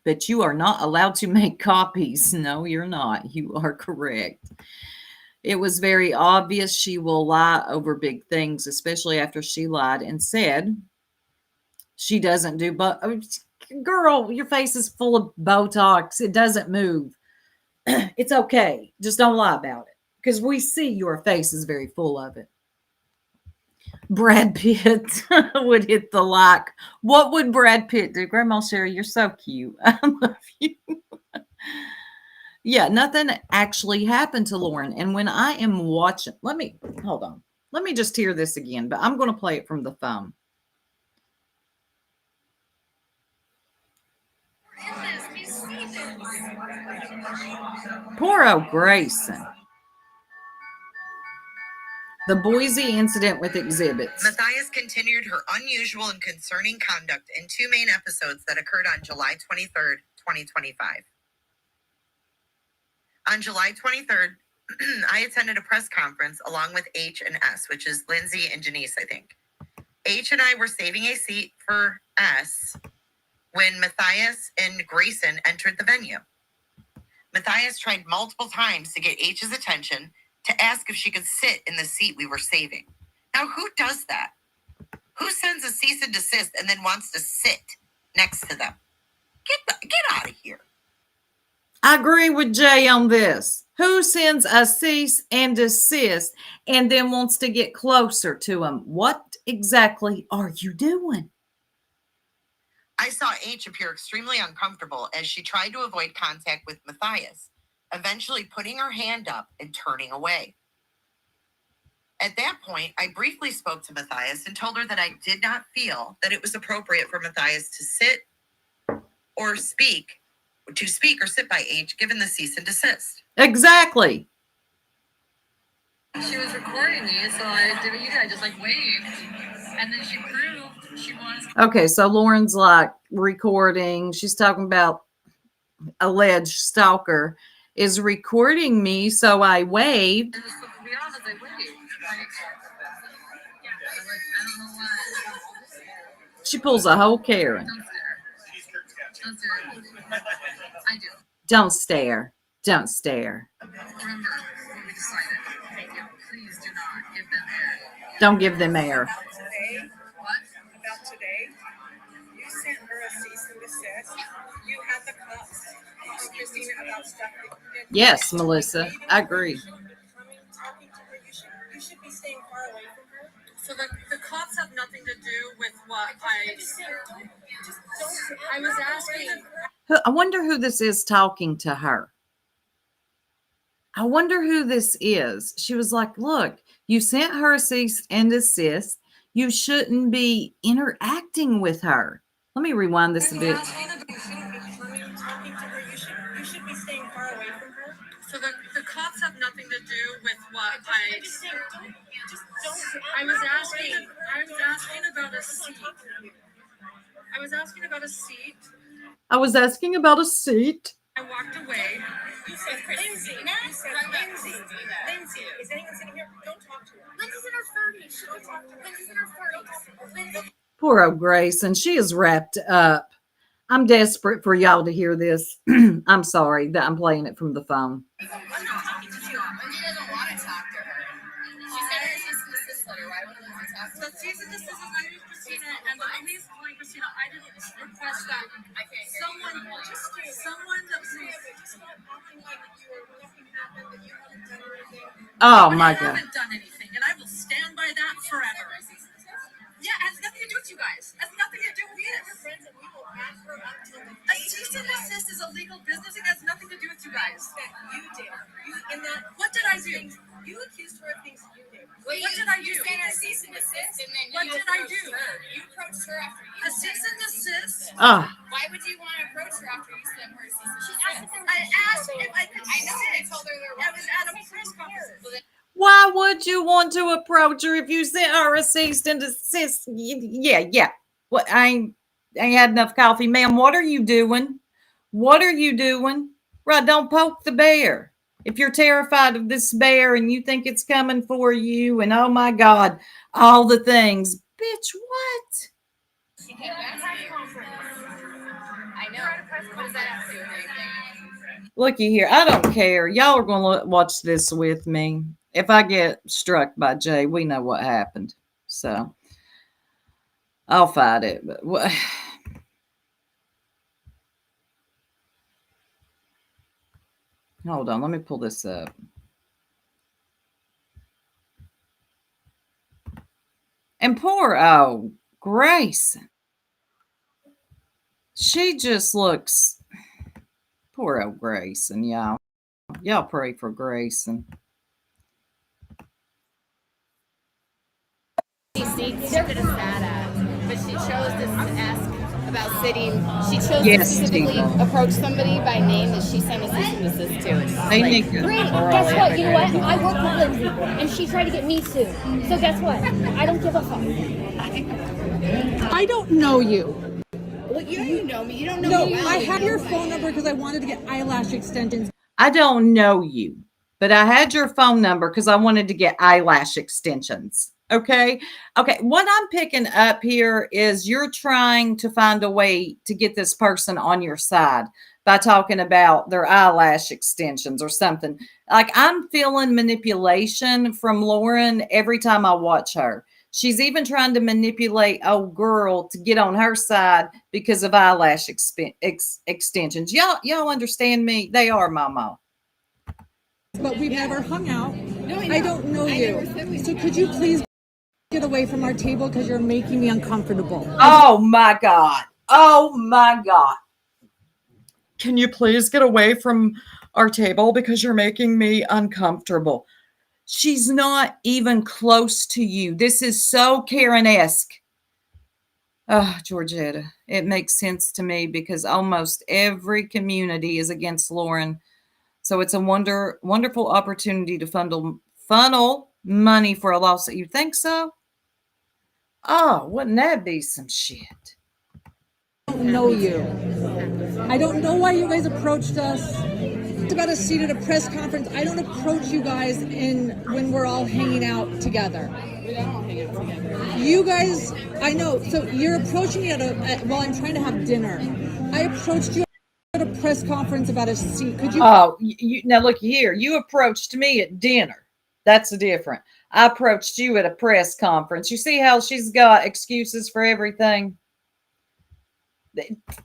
A: but you are not allowed to make copies. No, you're not. You are correct. It was very obvious she will lie over big things, especially after she lied and said she doesn't do, but girl, your face is full of Botox. It doesn't move. It's okay. Just don't lie about it, because we see your face is very full of it. Brad Pitt would hit the like. What would Brad Pitt do? Grandma Sherry, you're so cute. I love you. Yeah, nothing actually happened to Lauren. And when I am watching, hold on. Let me just hear this again, but I'm going to play it from the phone. Poor old Grayson. The Boise incident with exhibits.
G: Matthias continued her unusual and concerning conduct in two main episodes that occurred on July 23rd, 2025. On July 23rd, I attended a press conference along with H and S, which is Lindsay and Janice, I think. H and I were saving a seat for S when Matthias and Grayson entered the venue. Matthias tried multiple times to get H's attention to ask if she could sit in the seat we were saving. Now, who does that? Who sends a cease and desist and then wants to sit next to them? Get out of here.
A: I agree with Jay on this. Who sends a cease and desist and then wants to get closer to him? What exactly are you doing?
G: I saw H appear extremely uncomfortable as she tried to avoid contact with Matthias, eventually putting her hand up and turning away. At that point, I briefly spoke to Matthias and told her that I did not feel that it was appropriate for Matthias to sit or speak or sit by H given the cease and desist.
A: Exactly.
H: She was recording me, so I did what you did. I just waved, and then she proved she was.
A: Okay, so Lauren's recording. She's talking about alleged stalker is recording me, so I waved.
H: And just, to be honest, I waved. I don't know why.
A: She pulls a whole Karen.
H: Don't stare. I do.
A: Don't stare. Don't stare.
H: Remember what we decided. Thank you. Please do not give them air.
A: Don't give them air.
H: About today, you sent her a cease and desist. You had the cops call Christina about stuff that you did.
A: Yes, Melissa, I agree.
H: You should be staying far away from her. So the cops have nothing to do with what I was asking.
A: I wonder who this is talking to her. I wonder who this is. She was like, look, you sent her a cease and desist. You shouldn't be interacting with her. Let me rewind this a bit.
H: You should be staying far away from her. So the cops have nothing to do with what I was asking about a seat. I was asking about a seat.
A: I was asking about a seat.
H: I walked away. You said Lindsay. Lindsay. Is anyone sitting here? Don't talk to her. Lindsay's in her 30s.
A: Poor old Grace, and she is wrapped up. I'm desperate for y'all to hear this. I'm sorry that I'm playing it from the phone.
D: Wendy doesn't want to talk to her. She sent her a cease and desist letter. Why wouldn't Lindsay talk to her?
E: The cease and desist is under Christina, and the police calling Christina. I didn't request that.
D: I can't hear
E: Someone that was
A: Oh my
E: I
A: God.
E: haven't done anything, and I will stand by that forever. Yeah, it has nothing to do with you guys. It has nothing to do with this. A cease and desist is a legal business. It has nothing to do with you guys.
H: You did.
E: What did I do?
H: You accused her of things you did.
D: Well,
E: What did I do?
D: You sent her a cease and desist, and then
E: What
D: you
E: did I
D: approached
E: do?
D: her. You approached her after you
E: A
D: sent
E: cease
D: her
E: and desist.
A: Ah,
D: Why would you want to approach her after you sent her a cease and desist?
E: I asked if I could
D: I know. I
E: sit.
D: told her there
E: I was at a press conference.
D: Well, then
A: why would you want to approach her if you sent her a cease and desist? Yeah. What? I ain't had enough coffee, ma'am. What are you doing? What are you doing? Right, don't poke the bear. If you're terrified of this bear and you think it's coming for you, and oh my God, all the things, bitch, what?
D: she came back to you. I know. What does that have to do with anything?
A: Looky here, I don't care. Y'all are going to watch this with me. If I get struck by Jay, we know what happened. So I'll fight it. But what? Hold on, let me pull this up. And poor Grace. She just looks poor old Grace, and y'all pray for Grace. And
D: Seats she could have sat at, but she chose to ask about sitting. She chose
A: Yes,
D: to specifically
A: Tina.
D: approach somebody by name that she sent a cease and desist to. It's just
A: Hey,
D: like,
A: Nika.
I: Great. Guess what? You know what? I work with Lindsay, and she tried to get me sued. So guess what? I don't give a fuck.
E: I don't know you.
D: well, you know me. You don't know
E: No,
D: me. well.
E: I have your phone number because I wanted to get eyelash extensions.
A: I don't know you, but I had your phone number because I wanted to get eyelash extensions. Okay. What I'm picking up here is you're trying to find a way to get this person on your side by talking about their eyelash extensions or something. Like, I'm feeling manipulation from Lauren every time I watch her. She's even trying to manipulate old girl to get on her side because of eyelash extensions. Y'all understand me? They are, Mama.
E: But we've never hung out.
D: No,
E: I don't know you. So could you please get away from our table because you're making me uncomfortable?
A: Oh my God. Oh my God. Can you please get away from our table because you're making me uncomfortable? She's not even close to you. This is so Karen-esque. Oh, Georgetta, it makes sense to me because almost every community is against Lauren. So it's a wonderful opportunity to funnel money for a lawsuit. You think so? Oh, wouldn't that be some shit?
E: I don't know you. I don't know why you guys approached us. It's about a seat at a press conference. I don't approach you guys when we're all hanging out together.
D: We don't all hang out together.
E: You guys, I know. So you're approaching me while I'm trying to have dinner. I approached you at a press conference about a seat. Could you?
A: Oh, now look here. You approached me at dinner. That's different. I approached you at a press conference. You see how she's got excuses for everything?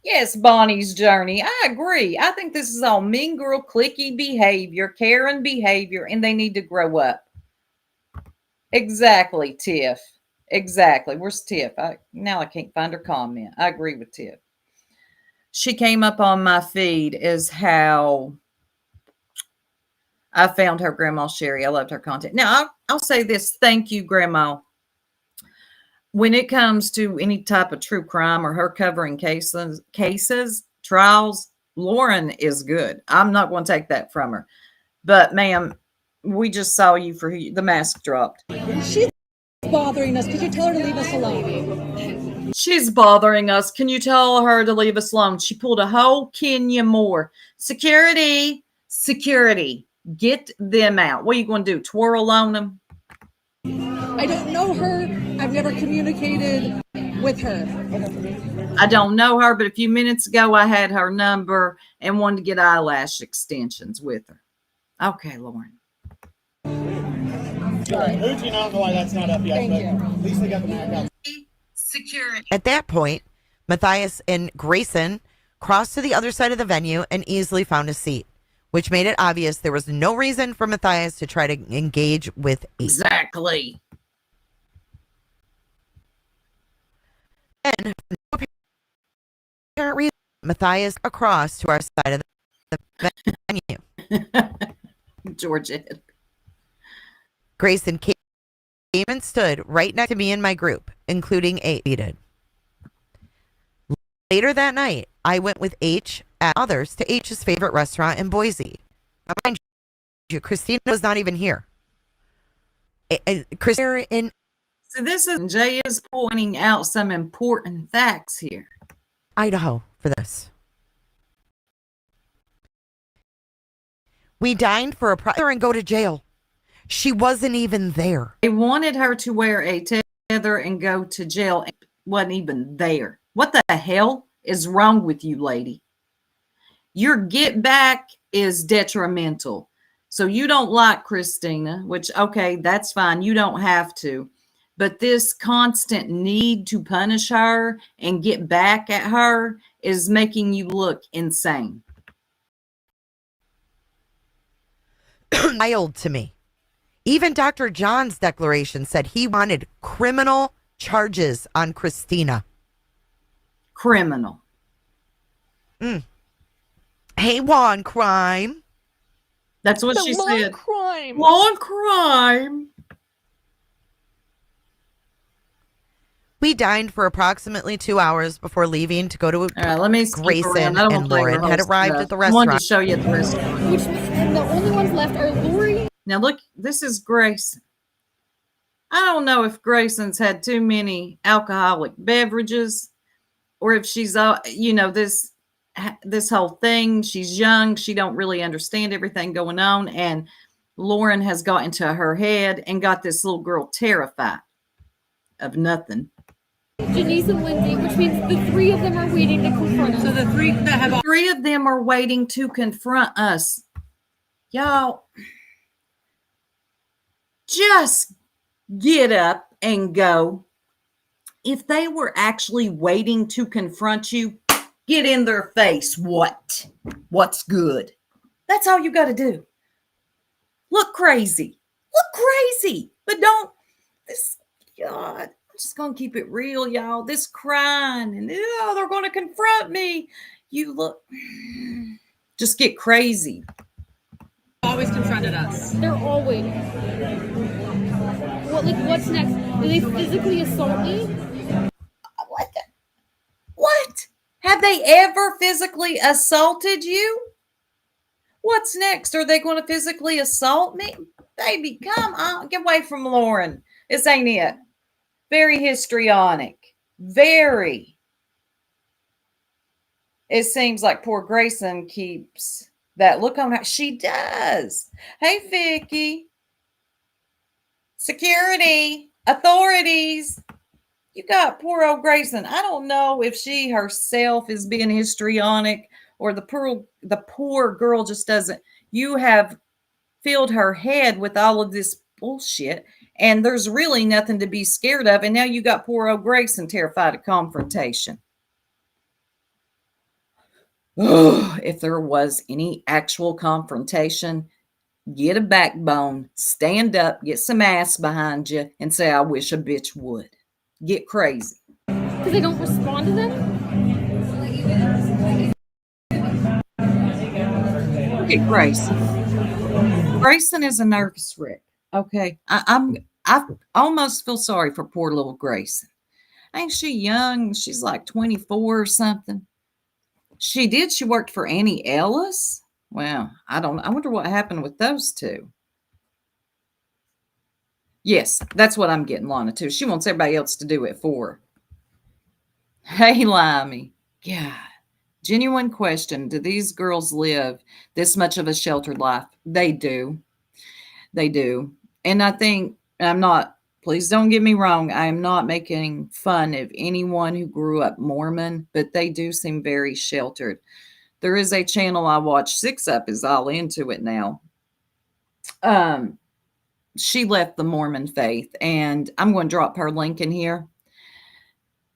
A: Yes, Bonnie's journey. I agree. I think this is all mean girl, cliquey behavior, Karen behavior, and they need to grow up. Exactly, Tiff. Exactly. Where's Tiff? Now I can't find her comment. I agree with Tiff. She came up on my feed as how I found her, Grandma Sherry. I loved her content. Now, I'll say this. Thank you, Grandma. When it comes to any type of true crime or her covering cases, trials, Lauren is good. I'm not going to take that from her. But, ma'am, we just saw you for the mask dropped.
E: She's bothering us. Could you tell her to leave us alone?
A: She's bothering us. Can you tell her to leave us alone? She pulled a whole Kenya Moore. Security. Get them out. What are you going to do? Twirl on them?
E: I don't know her. I've never communicated with her.
A: I don't know her, but a few minutes ago I had her number and wanted to get eyelash extensions with her. Okay, Lauren.
J: Uchi, I don't know why that's not up yet.
E: Thank you.
J: At least they got the mark out.
G: Security.
K: At that point, Matthias and Grayson crossed to the other side of the venue and easily found a seat, which made it obvious there was no reason for Matthias to try to engage with H.
A: Exactly.
K: And for no apparent reason, Matthias across to our side of the venue.
A: Georgette.
K: Grayson came and stood right next to me and my group, including H. Did. Later that night, I went with H and others to H's favorite restaurant in Boise. Now, mind you, Christina was not even here. Christina in
A: So this is Jay is pointing out some important facts here.
K: Idaho for this. We dined for a prior and go to jail. She wasn't even there.
A: They wanted her to wear a tether and go to jail. And wasn't even there. What the hell is wrong with you, lady? Your get back is detrimental. So you don't like Christina, which, okay, that's fine. You don't have to. But this constant need to punish her and get back at her is making you look insane.
K: Wild to me. Even Dr. John's declaration said he wanted criminal charges on Christina.
A: Criminal.
K: Hey, law and crime.
A: That's what she
E: law
A: said.
E: crime.
A: Law and crime.
K: We dined for approximately 2 hours before leaving to go to
A: All right, let me skip
K: Grayson
A: around. I don't
K: and
A: wanna play her
K: Lauren
A: whole
K: had arrived
A: stuff.
K: at the
A: I wanted
K: restaurant.
A: to show you the restaurant.
I: Which and the only ones left are Lori.
A: Now look, this is Grayson. I don't know if Grayson's had too many alcoholic beverages or if she's, this whole thing. She's young. She don't really understand everything going on. And Lauren has got into her head and got this little girl terrified of nothing.
I: Janice and Lindsay, which means the three of them are waiting to confront us.
E: So the three that have
A: Three of them are waiting to confront us. Y'all, just get up and go. If they were actually waiting to confront you, get in their face. What's good? That's all you got to do. Look crazy. But don't, God, I'm just going to keep it real, y'all. This crying and, they're going to confront me. You look, just get crazy.
E: always confronted us.
I: They're all waiting. What's next? Do they physically assault me?
A: What? Have they ever physically assaulted you? What's next? Are they going to physically assault me? Baby, come on. Get away from Lauren. This ain't it. Very histrionic. Very. It seems like poor Grayson keeps that look on her. She does. Hey, Vicky. Security. Authorities. You got poor old Grayson. I don't know if she herself is being histrionic or the poor girl just doesn't. You have filled her head with all of this bullshit, and there's really nothing to be scared of. And now you got poor old Grayson terrified of confrontation. Oh, if there was any actual confrontation, get a backbone, stand up, get some ass behind you, and say, I wish a bitch would. Get crazy.
I: Because they don't respond to them?
A: Look at Grayson. Grayson is a nervous wreck. Okay. I almost feel sorry for poor little Grayson. Ain't she young? She's like 24 or something. She worked for Annie Ellis. Well, I wonder what happened with those two. Yes, that's what I'm getting Lana too. She wants everybody else to do it for her. Hey, Limey. God. Genuine question. Do these girls live this much of a sheltered life? They do. They do. And I think, I'm not Please don't get me wrong. I am not making fun of anyone who grew up Mormon, but they do seem very sheltered. There is a channel I watch, Six Up is all into it now. She left the Mormon faith, and I'm going to drop her link in here.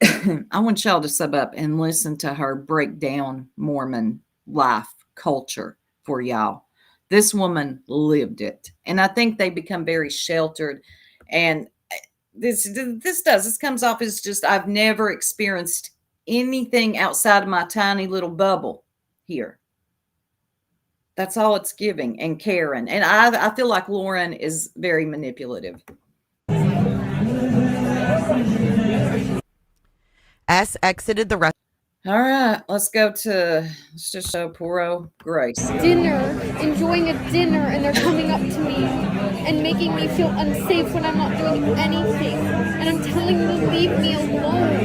A: I want y'all to sub up and listen to her break down Mormon life culture for y'all. This woman lived it, and I think they become very sheltered. And this comes off as just, I've never experienced anything outside of my tiny little bubble here. That's all it's giving. And Karen, and I feel like Lauren is very manipulative.
K: S exited the restaurant.
A: All right, let's just show poor old Grace.
I: Dinner, enjoying a dinner, and they're coming up to me and making me feel unsafe when I'm not doing anything. And I'm telling them to leave me alone.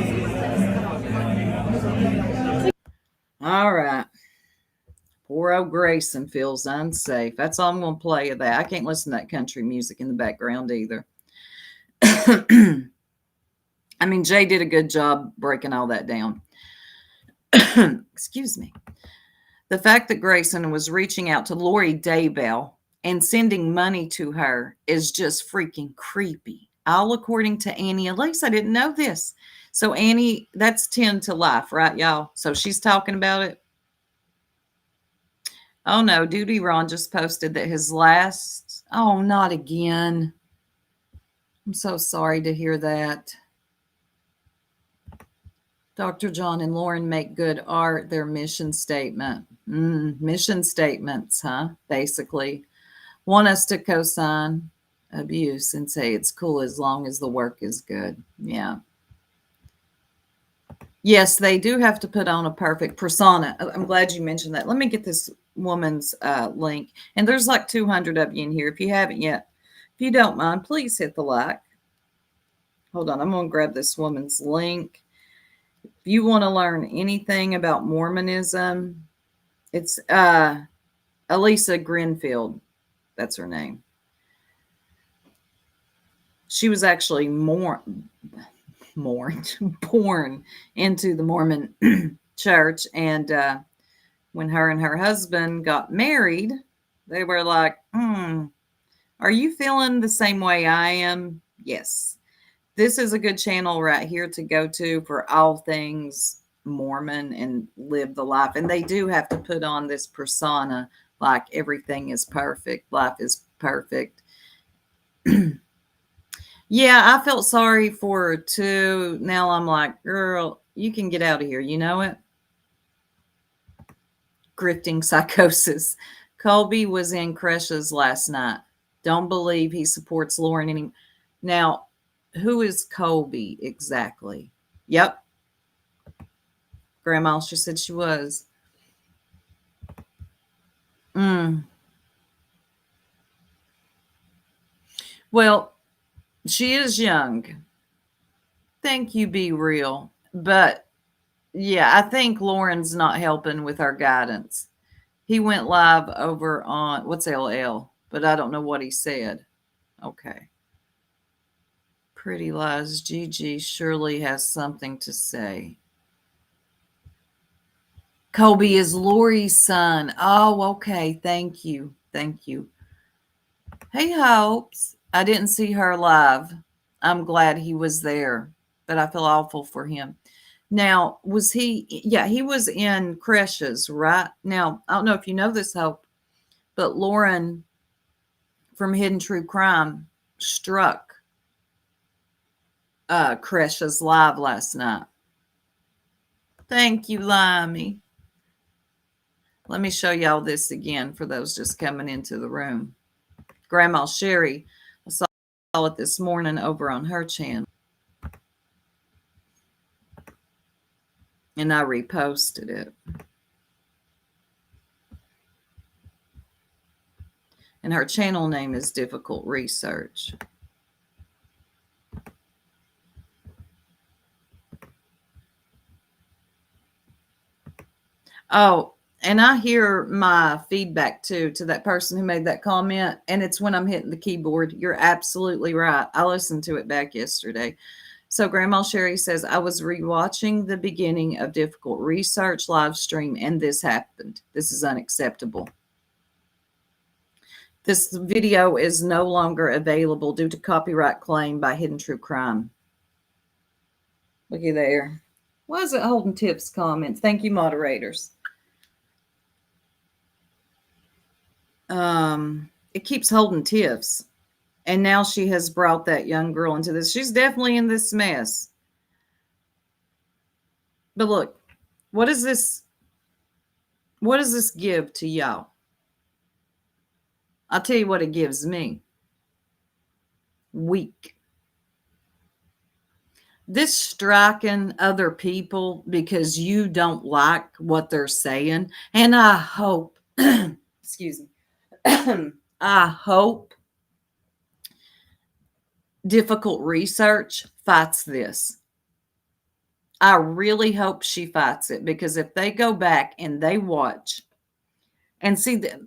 A: All right. Poor old Grayson feels unsafe. That's all I'm going to play of that. I can't listen to that country music in the background either. I mean, Jay did a good job breaking all that down. Excuse me. The fact that Grayson was reaching out to Lori Daybell and sending money to her is just freaking creepy. All according to Annie Elise. I didn't know this. So Annie, that's 10 to life, right, y'all? So she's talking about it. Oh no, Duty Ron just posted that his last, oh, not again. I'm so sorry to hear that. Dr. John and Lauren make good art, their mission statement. Mission statements, huh? Basically. Want us to co-sign abuse and say it's cool as long as the work is good. Yeah. Yes, they do have to put on a perfect persona. I'm glad you mentioned that. Let me get this woman's link. And there's like 200 of you in here. If you haven't yet, if you don't mind, please hit the like. Hold on. I'm going to grab this woman's link. If you want to learn anything about Mormonism, it's Elisa Grinfield. That's her name. She was actually born into the Mormon church. And when her and her husband got married, they were like, are you feeling the same way I am? Yes. This is a good channel right here to go to for all things Mormon and live the life. And they do have to put on this persona like everything is perfect. Life is perfect. Yeah, I felt sorry for her too. Now I'm like, girl, you can get out of here. You know it? Grifting psychosis. Colby was in Crushes last night. Don't believe he supports Lauren anymore. Now, who is Colby exactly? Yep. Grandma, she said she was. Well, she is young. Thank you, Be Real. But yeah, I think Lauren's not helping with our guidance. He went live over on what's LL, but I don't know what he said. Okay. Pretty Lies. Gigi surely has something to say. Colby is Lori's son. Oh, okay. Thank you. Thank you. Hey, Hopes. I didn't see her live. I'm glad he was there, but I feel awful for him. Now, was he? Yeah, he was in Crushes, right? Now, I don't know if you know this, Hope, but Lauren from Hidden True Crime struck Crushes live last night. Thank you, Limey. Let me show y'all this again for those just coming into the room. Grandma Sherry, I saw it this morning over on her channel. And I reposted it. And her channel name is Difficult Research. Oh, And I hear my feedback too to that person who made that comment. And it's when I'm hitting the keyboard. You're absolutely right. I listened to it back yesterday. So Grandma Sherry says, I was rewatching the beginning of Difficult Research live stream and this happened. This is unacceptable. This video is no longer available due to copyright claim by Hidden True Crime. Looky there. Why is it holding Tips comments? Thank you, moderators. It keeps holding Tiff's. And now she has brought that young girl into this. She's definitely in this mess. But look, what does this give to y'all? I'll tell you what it gives me. Weak. This striking other people because you don't like what they're saying. And I hope, excuse me, I hope Difficult Research fights this. I really hope she fights it, because if they go back and they watch and see that,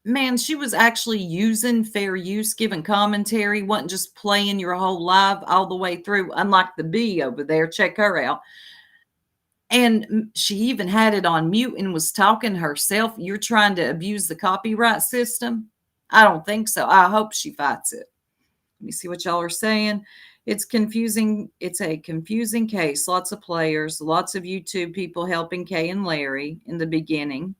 A: man, she was actually using fair use, giving commentary, wasn't just playing your whole live all the way through, unlike the bee over there. Check her out. And she even had it on mute and was talking herself. You're trying to abuse the copyright system? I don't think so. I hope she fights it. Let me see what y'all are saying. It's confusing. It's a confusing case. Lots of players, lots of YouTube people helping Kay and Larry in the beginning.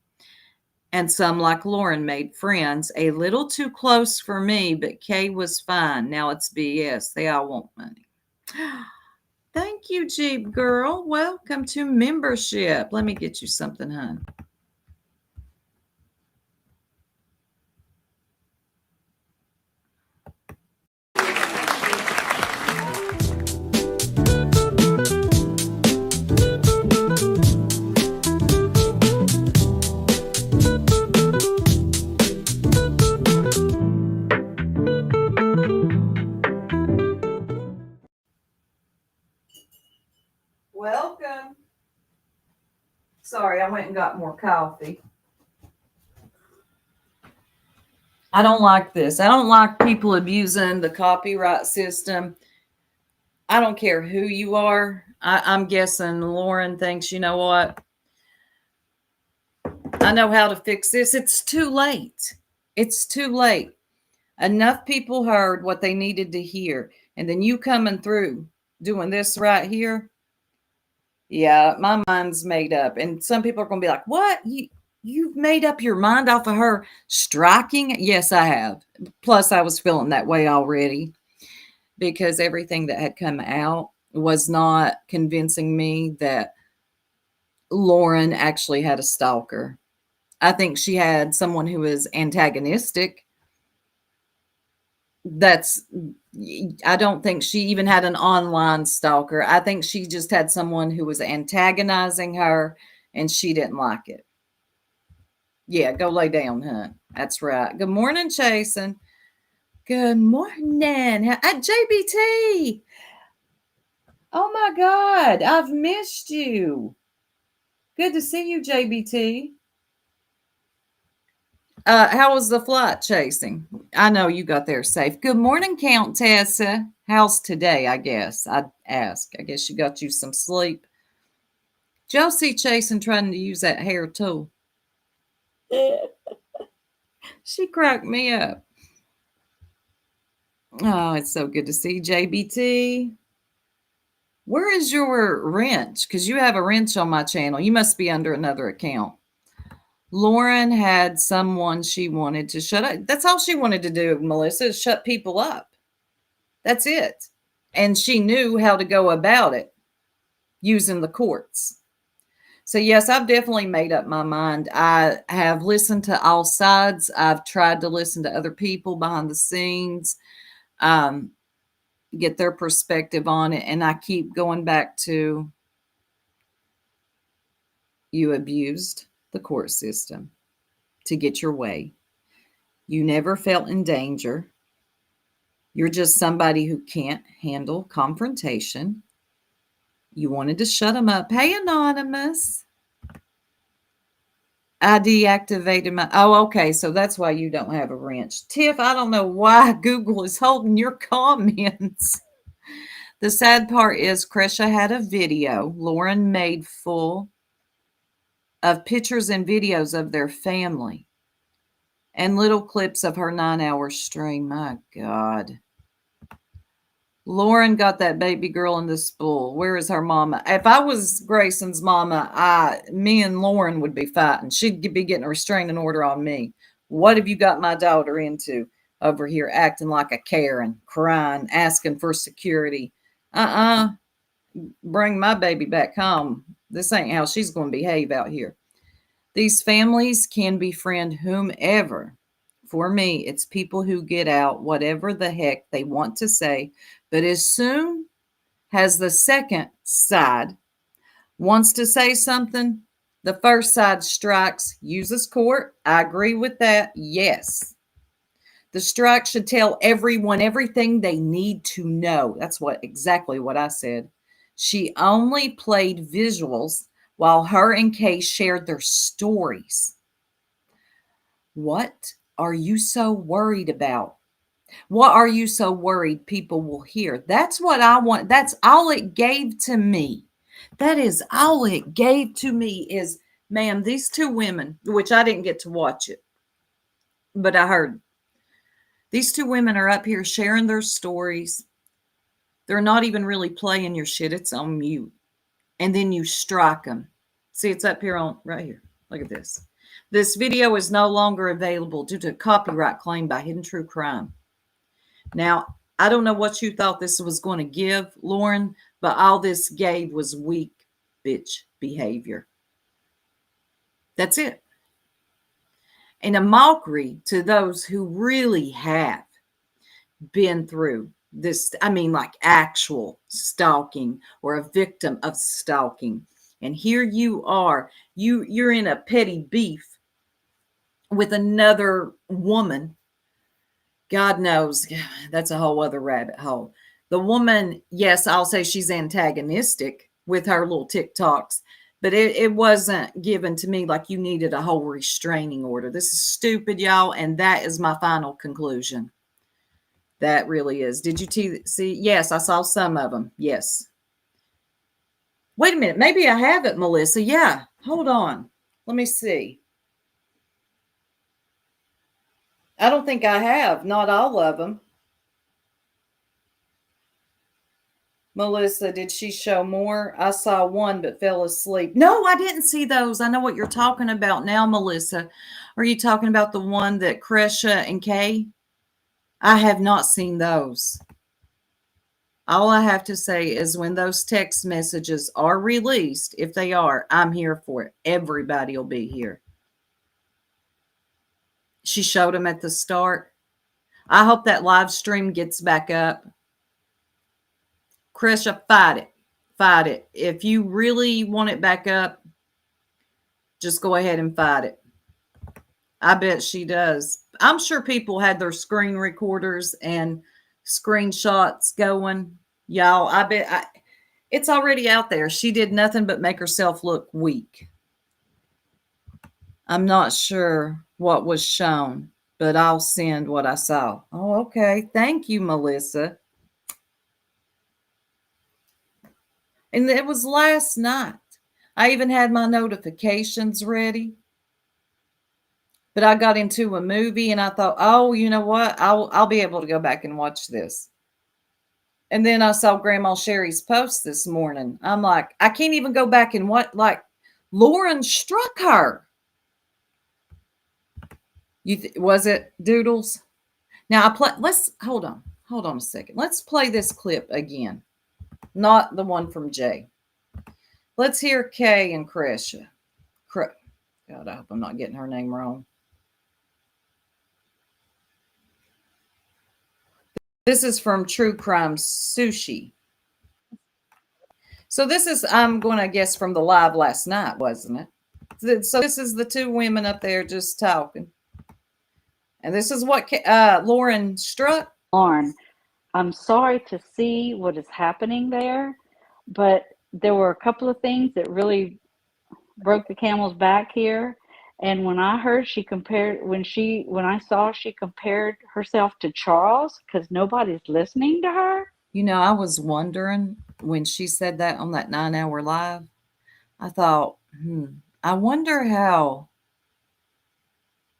A: And some, like Lauren, made friends. A little too close for me, but Kay was fine. Now it's BS. They all want money. Thank you, Jeep Girl. Welcome to membership. Let me get you something, hon. Welcome. Sorry, I went and got more coffee. I don't like this. I don't like people abusing the copyright system. I don't care who you are. I'm guessing Lauren thinks, you know what? I know how to fix this. It's too late. It's too late. Enough people heard what they needed to hear. And then you coming through doing this right here. Yeah, my mind's made up. And some people are going to be like, what? You've made up your mind off of her striking? Yes, I have. Plus, I was feeling that way already because everything that had come out was not convincing me that Lauren actually had a stalker. I think she had someone who was antagonistic. I don't think she even had an online stalker. I think she just had someone who was antagonizing her and she didn't like it. Yeah, go lay down, hun. That's right. Good morning, Jason. Good morning. JBT. Oh my God, I've missed you. Good to see you, JBT. How was the flight chasing? I know you got there safe. Good morning, Countessa. How's today, I guess? I'd ask. I guess she got you some sleep. Did y'all see Chasen trying to use that hair tool? She cracked me up. Oh, it's so good to see JBT. Where is your wrench? Because you have a wrench on my channel. You must be under another account. Lauren had someone she wanted to shut up. That's all she wanted to do, Melissa, is shut people up. That's it. And she knew how to go about it using the courts. So, yes, I've definitely made up my mind. I have listened to all sides. I've tried to listen to other people behind the scenes, get their perspective on it. And I keep going back to, you abused the court system to get your way. You never felt in danger. You're just somebody who can't handle confrontation. You wanted to shut them up. Hey, Anonymous. I deactivated my. Oh, okay. So that's why you don't have a wrench. Tiff, I don't know why Google is holding your comments. The sad part is Krisha had a video Lauren made full of pictures and videos of their family and little clips of her 9-hour stream. My God. Lauren got that baby girl in the spool. Where is her mama? If I was Grayson's mama, me and Lauren would be fighting. She'd be getting a restraining order on me. What have you got my daughter into over here acting like a Karen, crying, asking for security? Bring my baby back home. This ain't how she's going to behave out here. These families can befriend whomever. For me, it's people who get out whatever the heck they want to say, but as soon as the second side wants to say something, the first side strikes, uses court. I agree with that. Yes. The strike should tell everyone everything they need to know. That's exactly what I said. She only played visuals while her and Kay shared their stories. What are you so worried about? What are you so worried people will hear? That's what I want. That's all it gave to me. That is all it gave to me is, ma'am, these two women, which I didn't get to watch it, but I heard. These two women are up here sharing their stories. They're not even really playing your shit. It's on mute. And then you strike them. See, it's up here on right here. Look at this. This video is no longer available due to copyright claim by Hidden True Crime. Now, I don't know what you thought this was going to give, Lauren, but all this gave was weak bitch behavior. That's it. And a mockery to those who really have been through this, I mean, like actual stalking or a victim of stalking. And here you are, you're in a petty beef with another woman. God knows, that's a whole other rabbit hole. The woman, yes, I'll say she's antagonistic with her little TikToks, but it wasn't given to me like you needed a whole restraining order. This is stupid, y'all, and that is my final conclusion. That really is. Did you see? Yes, I saw some of them. Yes. Wait a minute. Maybe I have it, Melissa. Yeah. Hold on. Let me see. I don't think I have. Not all of them. Melissa, did she show more? I saw one but fell asleep. No, I didn't see those. I know what you're talking about now, Melissa. Are you talking about the one that Krisha and Kay? I have not seen those. All I have to say is when those text messages are released, if they are, I'm here for it. Everybody will be here. She showed them at the start. I hope that live stream gets back up. Krisha, fight it. Fight it. If you really want it back up, just go ahead and fight it. I bet she does. I'm sure people had their screen recorders and screenshots going. Y'all, I bet it's already out there. She did nothing but make herself look weak. I'm not sure what was shown, but I'll send what I saw. Oh, okay. Thank you, Melissa. And it was last night. I even had my notifications ready. But I got into a movie and I thought, oh, you know what? I'll be able to go back and watch this. And then I saw Grandma Sherry's post this morning. I'm like, I can't even go back and Lauren struck her. Was it Doodles? Now let's hold on a second. Let's play this clip again. Not the one from Jay. Let's hear Kay and Krisha. God, I hope I'm not getting her name wrong. This is from True Crime Sushi. So this is, I'm going to guess, from the live last night, wasn't it? So this is the two women up there just talking. And this is what Lauren struck.
C: Lauren, I'm sorry to see what is happening there, but there were a couple of things that really broke the camel's back here. And when I heard when I saw she compared herself to Charles, because nobody's listening to her.
A: You know, I was wondering when she said that on that 9-hour live. I thought, I wonder how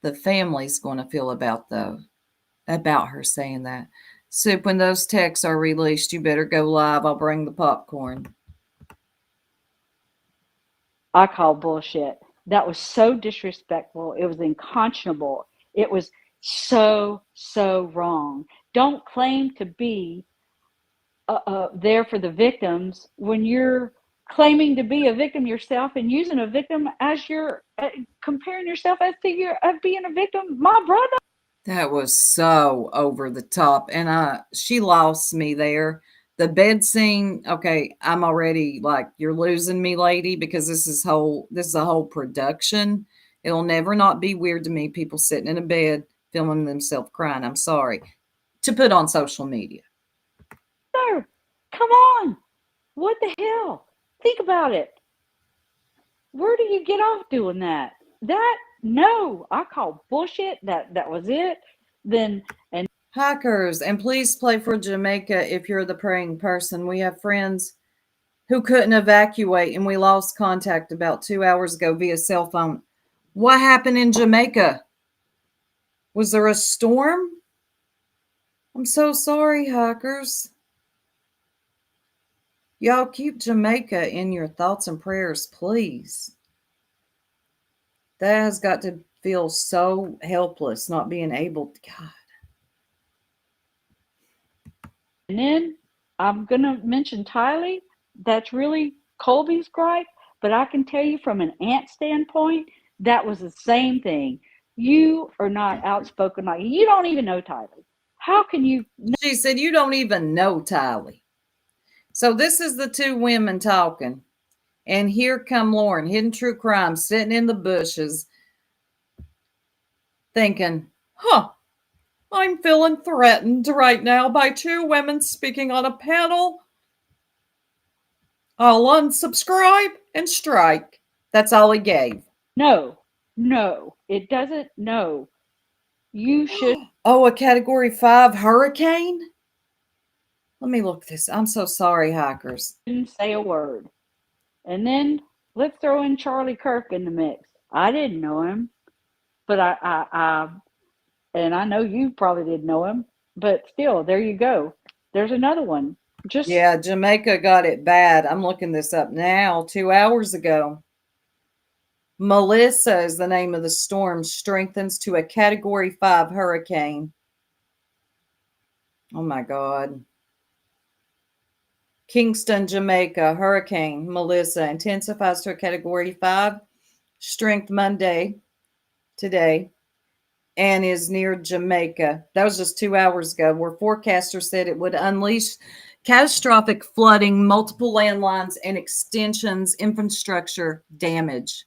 A: the family's going to feel about her saying that. Soup, when those texts are released, you better go live. I'll bring the popcorn.
C: I call bullshit. That was so disrespectful. It was unconscionable. It was so wrong. Don't claim to be there for the victims when you're claiming to be a victim yourself and using a victim as your comparing yourself as figure of being a victim. My brother.
A: That was so over the top, and she lost me there. The bed scene, okay, I'm already like, you're losing me, lady, because this is a whole production. It'll never not be weird to me, people sitting in a bed filming themselves crying. I'm sorry. To put on social media.
C: Sir, come on. What the hell? Think about it. Where do you get off doing that? No, I call bullshit. That was it. And
A: Hackers, and please play for Jamaica if you're the praying person. We have friends who couldn't evacuate and we lost contact about 2 hours ago via cell phone. What happened in Jamaica? Was there a storm? I'm so sorry, hackers. Y'all keep Jamaica in your thoughts and prayers, please. That has got to feel so helpless, not being able to. God.
C: And then I'm going to mention Tylee. That's really Colby's gripe. But I can tell you from an aunt standpoint, that was the same thing. You are not outspoken. Like, you don't even know Tylee. How can you?
A: She said, you don't even know Tylee. So this is the two women talking. And here come Lauren, Hidden True Crime, sitting in the bushes, thinking, I'm feeling threatened right now by two women speaking on a panel. I'll unsubscribe and strike. That's all he gave.
C: No, it doesn't. No, you should.
A: Oh, a Category 5 hurricane? Let me look this. I'm so sorry, hackers.
C: Didn't say a word. And then let's throw in Charlie Kirk in the mix. I didn't know him, but and I know you probably didn't know him, but still, there you go. There's another one.
A: Yeah, Jamaica got it bad. I'm looking this up now. 2 hours ago. Melissa is the name of the storm. Strengthens to a Category 5 hurricane. Oh my God. Kingston, Jamaica, Hurricane Melissa intensifies to a Category 5 strength Monday, today, and is near Jamaica. That was just 2 hours ago, where forecasters said it would unleash catastrophic flooding, multiple landlines, and extensions, infrastructure damage.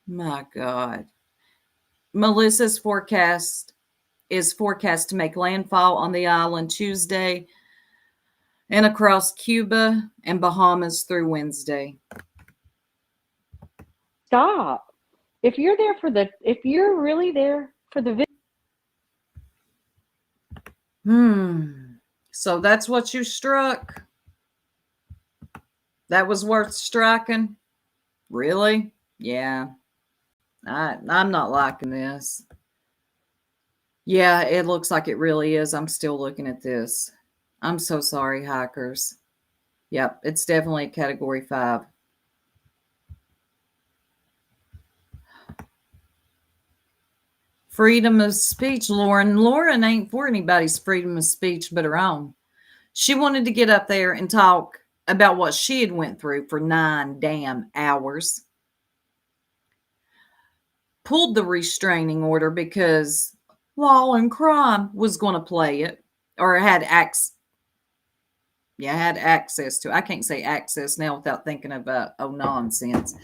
A: My God. Melissa's forecast is forecast to make landfall on the island Tuesday and across Cuba and Bahamas through Wednesday.
C: Stop. If you're really there for the
A: So that's what you struck? That was worth striking? Really? Yeah. I'm not liking this. Yeah, it looks like it really is. I'm still looking at this. I'm so sorry, hackers. Yep, it's definitely a Category 5. Freedom of speech, Lauren. Lauren ain't for anybody's freedom of speech but her own. She wanted to get up there and talk about what she had went through for 9 damn hours. Pulled the restraining order because Law and Crime was going to play it, or had access to it. I can't say access now without thinking of nonsense.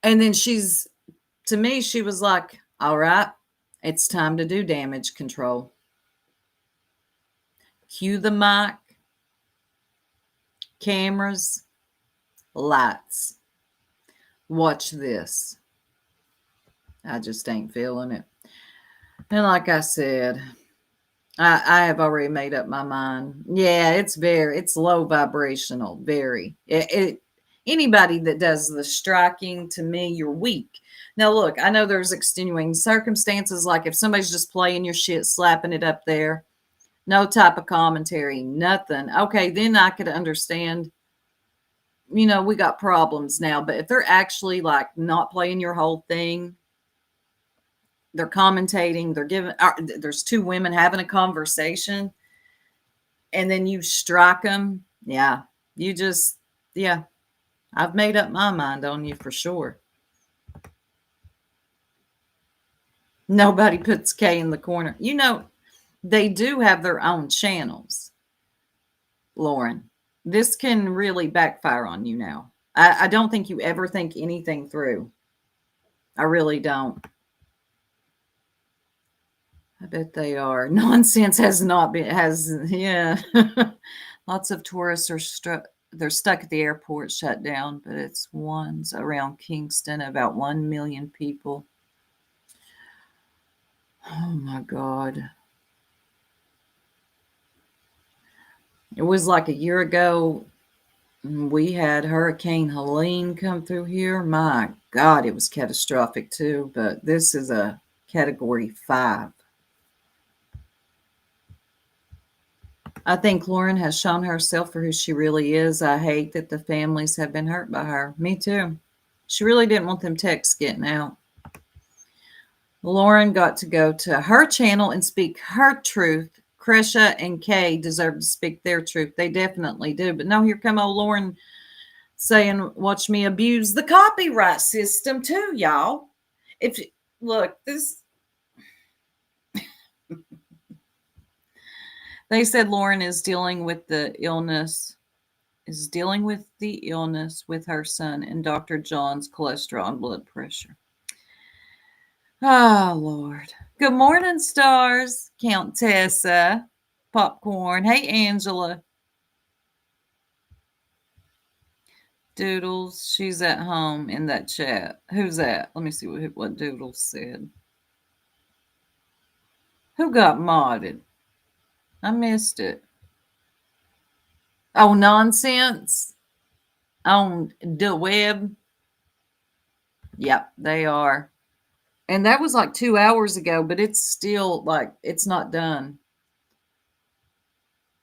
A: And then to me, she was like, all right, it's time to do damage control. Cue the mic, cameras, lights. Watch this. I just ain't feeling it. And like I said, I have already made up my mind. Yeah, it's low vibrational, very. Anybody that does the striking, to me, you're weak. Now, look, I know there's extenuating circumstances, like if somebody's just playing your shit, slapping it up there, no type of commentary, nothing. Okay, then I could understand, we got problems now. But if they're actually like not playing your whole thing, they're commentating, there's two women having a conversation, and then you strike them. Yeah, I've made up my mind on you for sure. Nobody puts Kay in the corner. They do have their own channels, Lauren. This can really backfire on you now. I don't think you ever think anything through. I really don't. I bet they are. Nonsense yeah. Lots of tourists they're stuck at the airport, shut down, but it's ones around Kingston, about 1 million people. Oh my God. It was like a year ago. We had Hurricane Helene come through here. My God, it was catastrophic too, but this is a Category 5. I think Lauren has shown herself for who she really is. I hate that the families have been hurt by her. Me too. She really didn't want them texts getting out. Lauren got to go to her channel and speak her truth. Krisha and Kay deserve to speak their truth. They definitely do. But no, here come old Lauren saying, watch me abuse the copyright system too, y'all. Look, this... They said Lauren is dealing with the illness with her son and Dr. John's cholesterol and blood pressure. Oh, Lord. Good morning, stars. Countessa. Popcorn. Hey, Angela. Doodles. She's at home in that chat. Who's that? Let me see what Doodles said. Who got modded? I missed it. Oh, Nonsense on the web. Yep, they are. And that was like 2 hours ago, but it's still it's not done.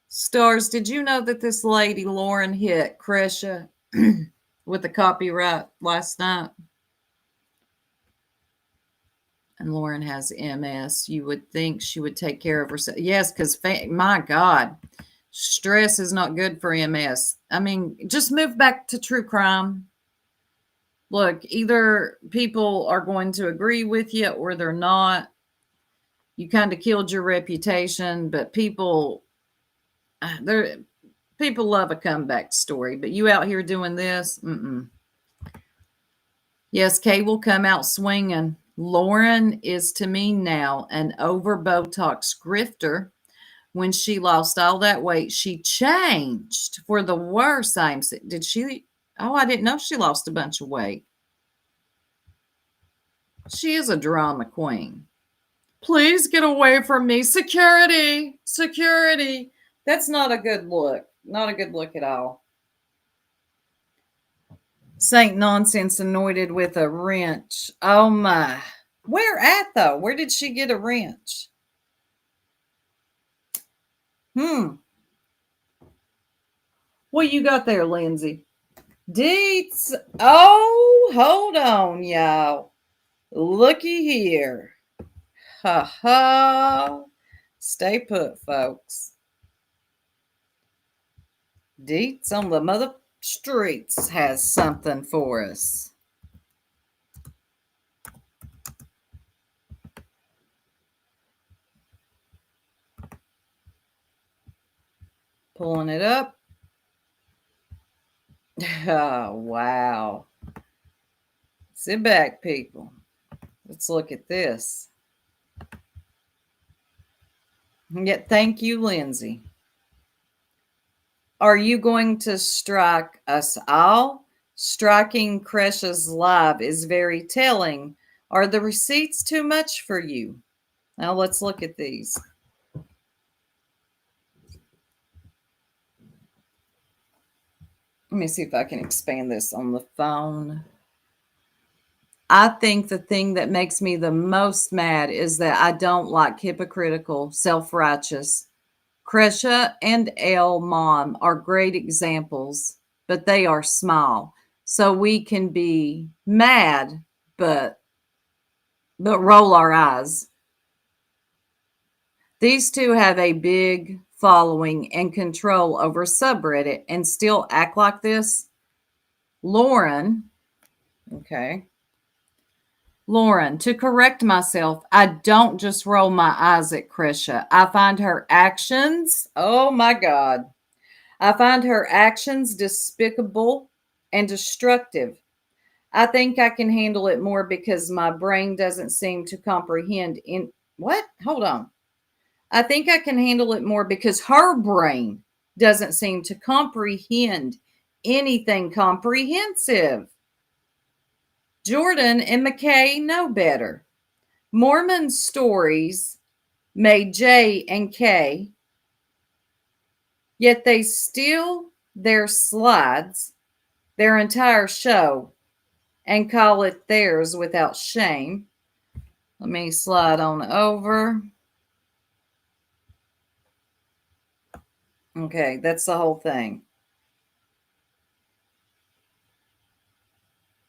A: Stars, did you know that this lady, Lauren, hit Krisha with the copyright last night? And Lauren has MS. You would think she would take care of herself. Yes, because my God, stress is not good for MS. I mean, just move back to true crime. Look, either people are going to agree with you or they're not. You kind of killed your reputation, but people love a comeback story. But you out here doing this? Yes, Kay will come out swinging. Lauren is to me now an over Botox grifter. When she lost all that weight, she changed for the worse. Did she? Oh, I didn't know she lost a bunch of weight. She is a drama queen. Please get away from me. Security. Security. That's not a good look. Not a good look at all. Saint Nonsense anointed with a wrench. Oh my. Where at though? Where did she get a wrench? What you got there, Lindsay? Deets. Oh, hold on, y'all. Looky here. Ha ha. Stay put, folks. Deets on the mother streets has something for us. Pulling it up. Oh, wow. Sit back, people. Let's look at this. Yeah, thank you, Lindsay. Are you going to strike us all? Striking Kresha's live is very telling. Are the receipts too much for you? Now let's look at these. Let me see if I can expand this on the phone. I think the thing that makes me the most mad is that I don't like hypocritical, self-righteous. Kresha and Elle Mom are great examples, but they are small. So we can be mad, but roll our eyes. These two have a big following and control over subreddit and still act like this. Lauren, okay. Lauren, to correct myself, I don't just roll my eyes at Kresha. I find her actions, oh my God. I find her actions despicable and destructive. I think I can handle it more because my brain doesn't seem to comprehend in what? Hold on. I think I can handle it more because her brain doesn't seem to comprehend anything comprehensive. Jordan and McKay know better. Mormon stories made J and K, yet they steal their slides, their entire show, and call it theirs without shame. Let me slide on over. Okay, that's the whole thing.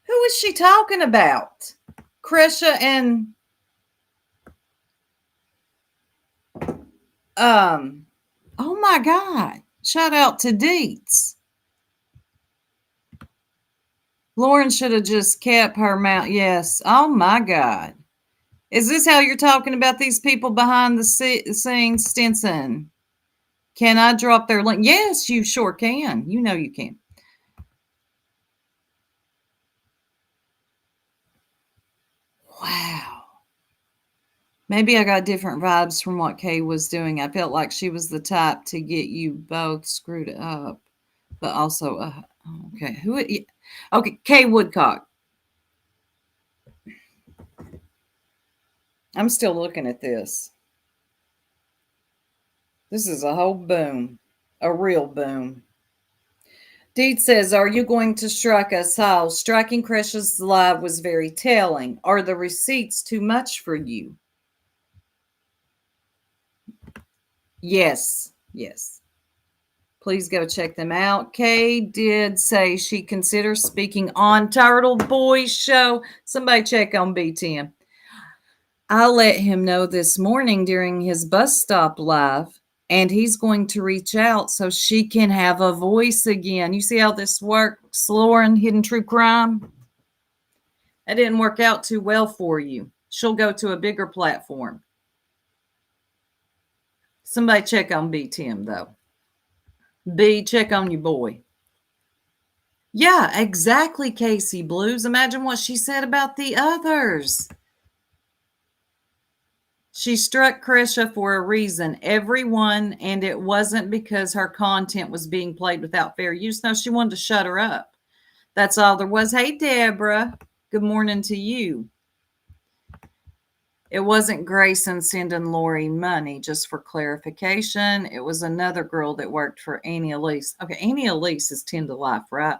A: Who is she talking about? Kresha and oh my God. Shout out to Deets. Lauren should have just kept her mouth. Yes. Oh my God. Is this how you're talking about these people behind the scenes, Stinson? Can I drop their link? Yes, you sure can. You know you can. Wow. Maybe I got different vibes from what Kay was doing. I felt like she was the type to get you both screwed up, but also, okay. Okay, Kay Woodcock. I'm still looking at this. This is a whole boom, a real boom. Deed says, are you going to strike us how? Striking Kresha's live was very telling. Are the receipts too much for you? Yes, yes. Please go check them out. Kay did say she considers speaking on Turtle Boy's show. Somebody check on BTM. I let him know this morning during his bus stop live, and he's going to reach out so she can have a voice again. You see how this works, Lauren, Hidden True Crime? That didn't work out too well for you. She'll go to a bigger platform. Somebody check on BTM, though. B, check on your boy. Yeah, exactly, Casey Blues. Imagine what she said about the others. She struck Kresha for a reason. Everyone, and it wasn't because her content was being played without fair use. No, she wanted to shut her up. That's all there was. Hey, Deborah. Good morning to you. It wasn't Grayson sending Lori money, just for clarification. It was another girl that worked for Annie Elise. Okay, Annie Elise is 10 to life, right?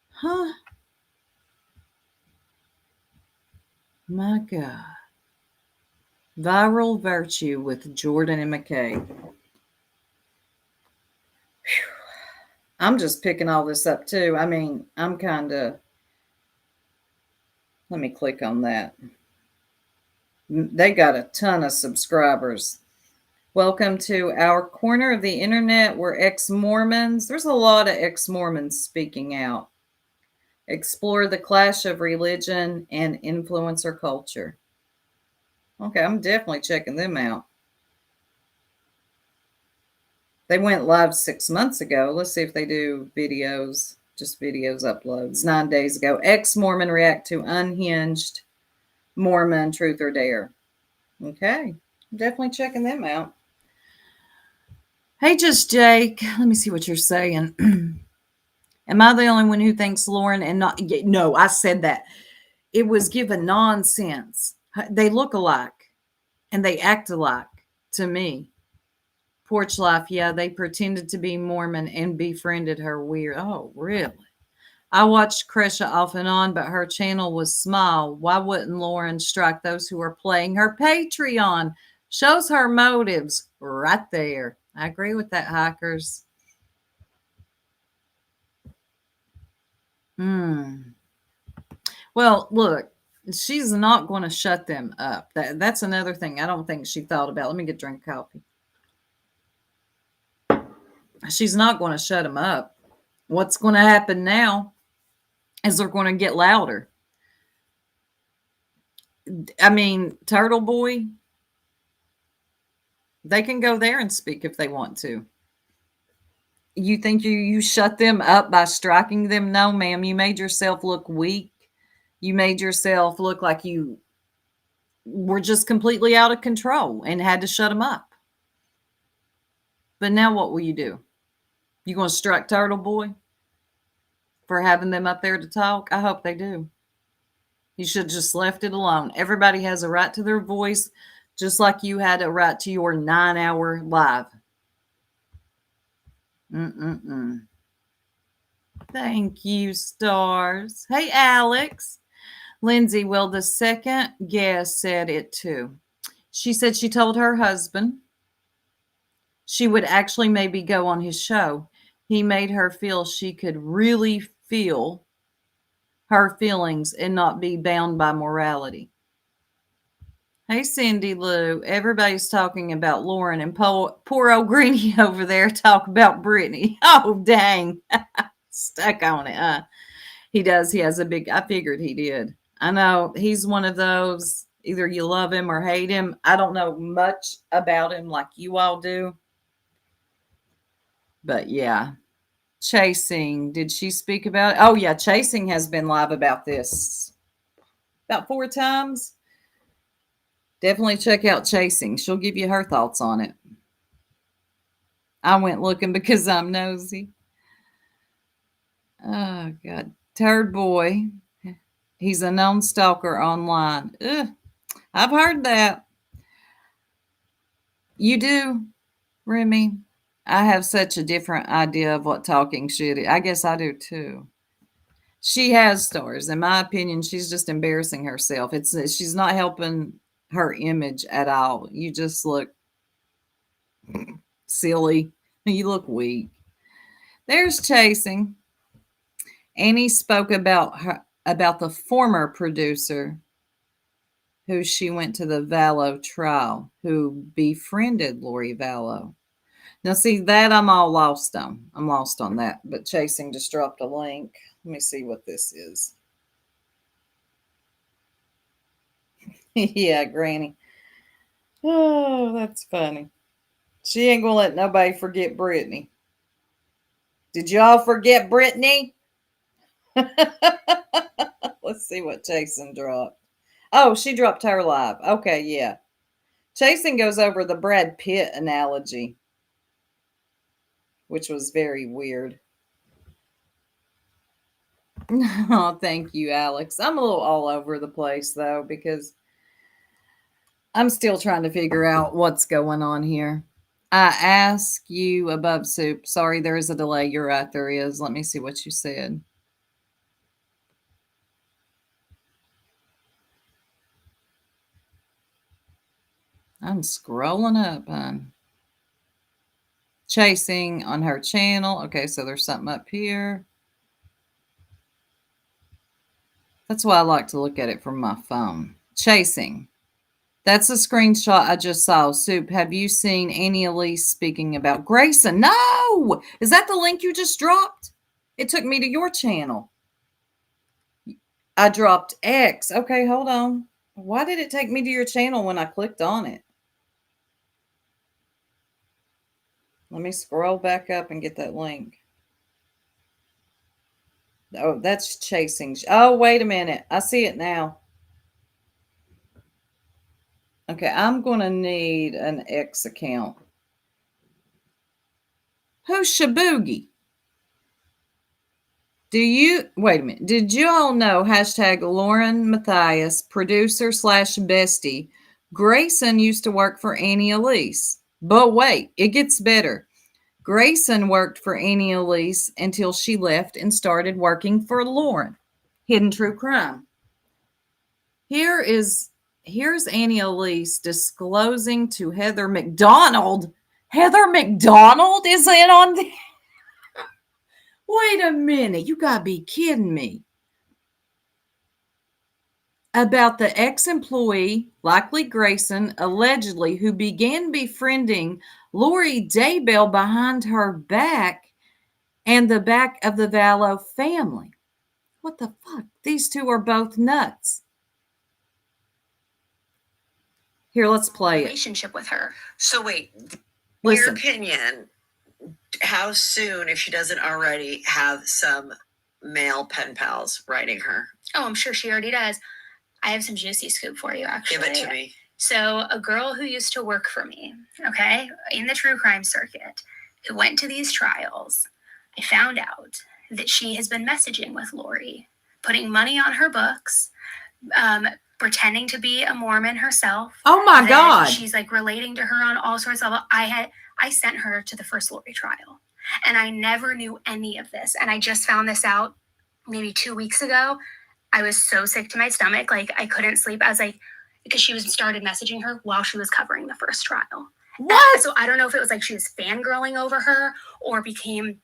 A: Huh? My God. Viral virtue with Jordan and McKay. Whew. I'm just picking all this up too. I mean, I'm kind of... Let me click on that. They got a ton of subscribers. Welcome to our corner of the internet. We're ex-Mormons. There's a lot of ex-Mormons speaking out. Explore the clash of religion and influencer culture. Okay, I'm definitely checking them out. They went live 6 months ago. Let's see if they do videos, just videos uploads. 9 days ago. Ex-Mormon react to unhinged Mormon Truth or Dare. Okay, I'm definitely checking them out. Hey, Just Jake. Let me see what you're saying. Am I the only one who thinks Lauren and not? No, I said that. It was given nonsense. They look alike and they act alike to me. Porch Life, yeah, they pretended to be Mormon and befriended her weird. Oh, really? I watched Kresha off and on, but her channel was small. Why wouldn't Lauren strike those who are playing her Patreon? Shows her motives right there. I agree with that, Hikers. Well, look, she's not going to shut them up. That's another thing I don't think she thought about. Let me get a drink of coffee. She's not going to shut them up. What's going to happen now is they're going to get louder. I mean, Turtle Boy, they can go there and speak if they want to. You think you shut them up by striking them? No, ma'am. You made yourself look weak. You made yourself look like you were just completely out of control and had to shut them up. But now what will you do? You going to strike Turtle Boy for having them up there to talk? I hope they do. You should have just left it alone. Everybody has a right to their voice, just like you had a right to your 9-hour live. Thank you, stars. Hey, Alex. Lindsay, well, the second guest said it too. She said she told her husband she would actually maybe go on his show. He made her feel she could really feel her feelings and not be bound by morality. Hey, Cindy Lou. Everybody's talking about Lauren and poor old Greenie over there talk about Brittany. Oh, dang. Stuck on it, huh? He does. He has a big, I figured he did. I know he's one of those, either you love him or hate him. I don't know much about him like you all do. But yeah. Chasing. Did she speak about it? Oh, yeah. Chasing has been live about this about 4 times. Definitely check out Chasing. She'll give you her thoughts on it. I went looking because I'm nosy. Oh, God. Turd Boy. He's a known stalker online. Ugh, I've heard that. You do, Remy? I have such a different idea of what talking shit is. I guess I do too. She has stars. In my opinion, she's just embarrassing herself. She's not helping her image at all. You just look silly. You look weak. There's Chasing. Annie spoke about the former producer who she went to the Vallow trial, who befriended Lori Vallow. Now, see, that I'm all lost on. I'm lost on that. But Chasing just dropped a link. Let me see what this is. Yeah, Granny. Oh, that's funny. She ain't going to let nobody forget Brittany. Did y'all forget Brittany? Let's see what Chasing dropped. Oh, she dropped her live. Okay, yeah. Chasing goes over the Brad Pitt analogy, which was very weird. Oh, thank you, Alex. I'm a little all over the place, though, because I'm still trying to figure out what's going on here. I ask you above Soup. Sorry, there is a delay. You're right, there is. Let me see what you said. I'm scrolling up, hon. Chasing on her channel. Okay, so there's something up here. That's why I like to look at it from my phone. Chasing. That's a screenshot I just saw. Soup, have you seen Annie Elise speaking about Grayson? No! Is that the link you just dropped? It took me to your channel. I dropped X. Okay, hold on. Why did it take me to your channel when I clicked on it? Let me scroll back up and get that link. Oh, that's Chasing. Oh, wait a minute. I see it now. Okay, I'm going to need an X account. Who's Shabugi? Wait a minute? Did you all know hashtag Lauren Matthias, producer slash bestie? Grayson used to work for Annie Elise. But wait, it gets better. Grayson worked for Annie Elise until she left and started working for Lauren. Hidden True Crime. Here's Annie Elise disclosing to Heather McDonald. Heather McDonald is in on the. Wait a minute, you gotta be kidding me. About the ex-employee, likely Grayson, allegedly, who began befriending Lori Daybell behind her back and the back of the Vallow family. What the fuck? These two are both nuts. Here, let's play it.
B: Relationship with her.
L: So wait,
A: Listen.
L: your opinion, how soon, if she doesn't already have some male pen pals writing her?
B: Oh, I'm sure she already does. I have some juicy scoop for you, actually.
L: Give it to me.
B: So, a girl who used to work for me, okay, in the true crime circuit, who went to these trials, I found out that she has been messaging with Lori, putting money on her books, pretending to be a Mormon herself.
A: Oh my
B: that
A: God.
B: She's like relating to her on all sorts of. I sent her to the first Lori trial, and I never knew any of this, and I just found this out maybe 2 weeks ago. I was so sick to my stomach, like I couldn't sleep. I was like, because she started messaging her while she was covering the first trial.
A: What?
B: So I don't know if it was like she was fangirling over her or became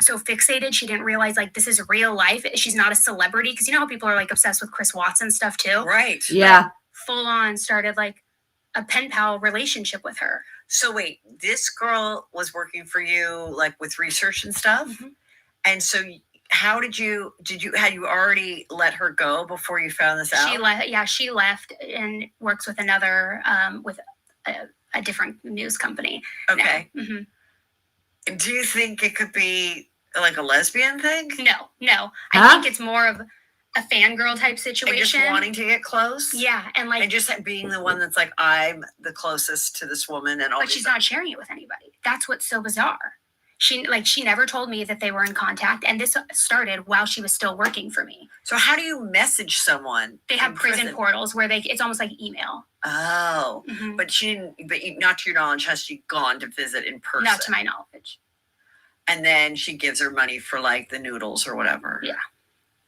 B: so fixated she didn't realize like this is real life. She's not a celebrity, because you know how people are like obsessed with Chris Watson stuff too.
L: Right.
A: Yeah.
B: Full on started like a pen pal relationship with her.
L: So wait, this girl was working for you like with research and stuff?
B: Mm-hmm.
L: And so how had you already let her go before you found this out?
B: She left. Yeah, she left and works with another, with a different news company.
L: Okay.
B: Mm-hmm.
L: Do you think it could be like a lesbian thing?
B: No. I think it's more of a fangirl type situation.
L: And just wanting to get close?
B: Yeah, and like,
L: and just being the one that's like, I'm the closest to this woman, and all.
B: But she's not sharing it with anybody. That's what's so bizarre. She never told me that they were in contact, and this started while she was still working for me.
L: So how do you message someone?
B: They have prison portals where it's almost like email.
L: Oh,
B: Mm-hmm.
L: but she didn't. But not to your knowledge, has she gone to visit in person?
B: Not to my knowledge.
L: And then she gives her money for like the noodles or whatever.
B: Yeah.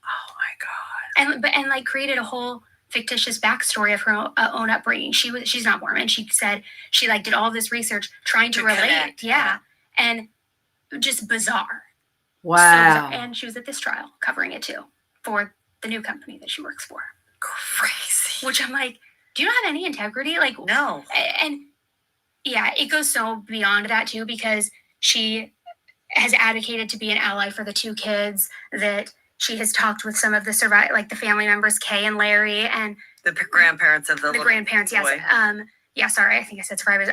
L: Oh my God.
B: And like created a whole fictitious backstory of her own upbringing. She's not Mormon. She said she like did all this research trying to relate.
L: Connect.
B: Yeah. And just bizarre.
A: Wow.
B: So bizarre. And she was at this trial covering it too for the new company that she works for.
L: Crazy.
B: Which I'm like, do you not have any integrity? Like,
L: no.
B: And yeah, it goes so beyond that too, because she has advocated to be an ally for the two kids, that she has talked with some of the like the family members, Kay and Larry, and
L: the grandparents of the
B: grandparents.
L: Boy.
B: Yes. Yeah. Sorry, I think I said survivors.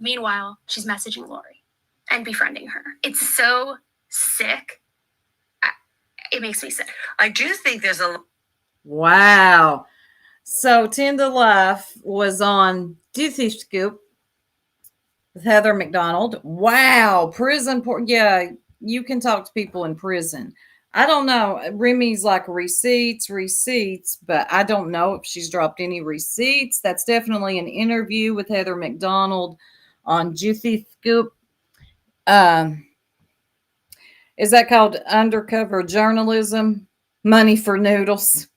B: Meanwhile, she's messaging Lori and befriending her. It's so sick. It makes me sick.
L: I do think there's a.
A: Wow. So 10 to Life was on Juicy Scoop with Heather McDonald. Wow. Prison. Yeah, you can talk to people in prison. I don't know. Remy's like receipts, but I don't know if she's dropped any receipts. That's definitely an interview with Heather McDonald on Juicy Scoop. Is that called undercover journalism? Money for noodles.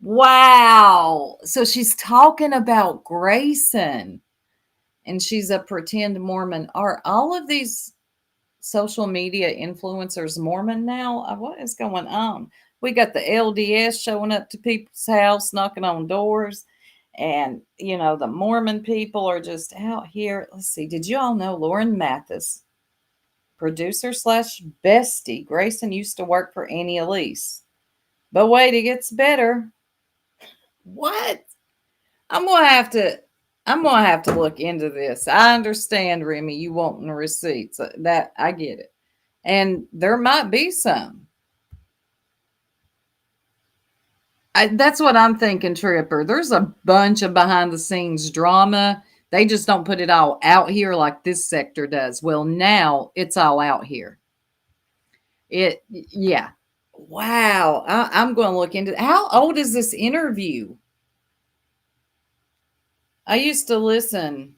A: Wow. So she's talking about Grayson, and she's a pretend Mormon. Are all of these social media influencers Mormon now? What is going on? We got the LDS showing up to people's house, knocking on doors. And, you know, the Mormon people are just out here. Let's see. Did you all know Lauren Mathis, producer slash bestie? Grayson used to work for Annie Elise. But wait, it gets better. What? I'm gonna have to look into this. I understand, Remy, you wanting receipts. That I get it. And there might be some. That's what I'm thinking, Tripper. There's a bunch of behind the scenes drama. They just don't put it all out here like this sector does. Well, now it's all out here. Yeah. Wow. I'm going to look into how old is this interview? I used to listen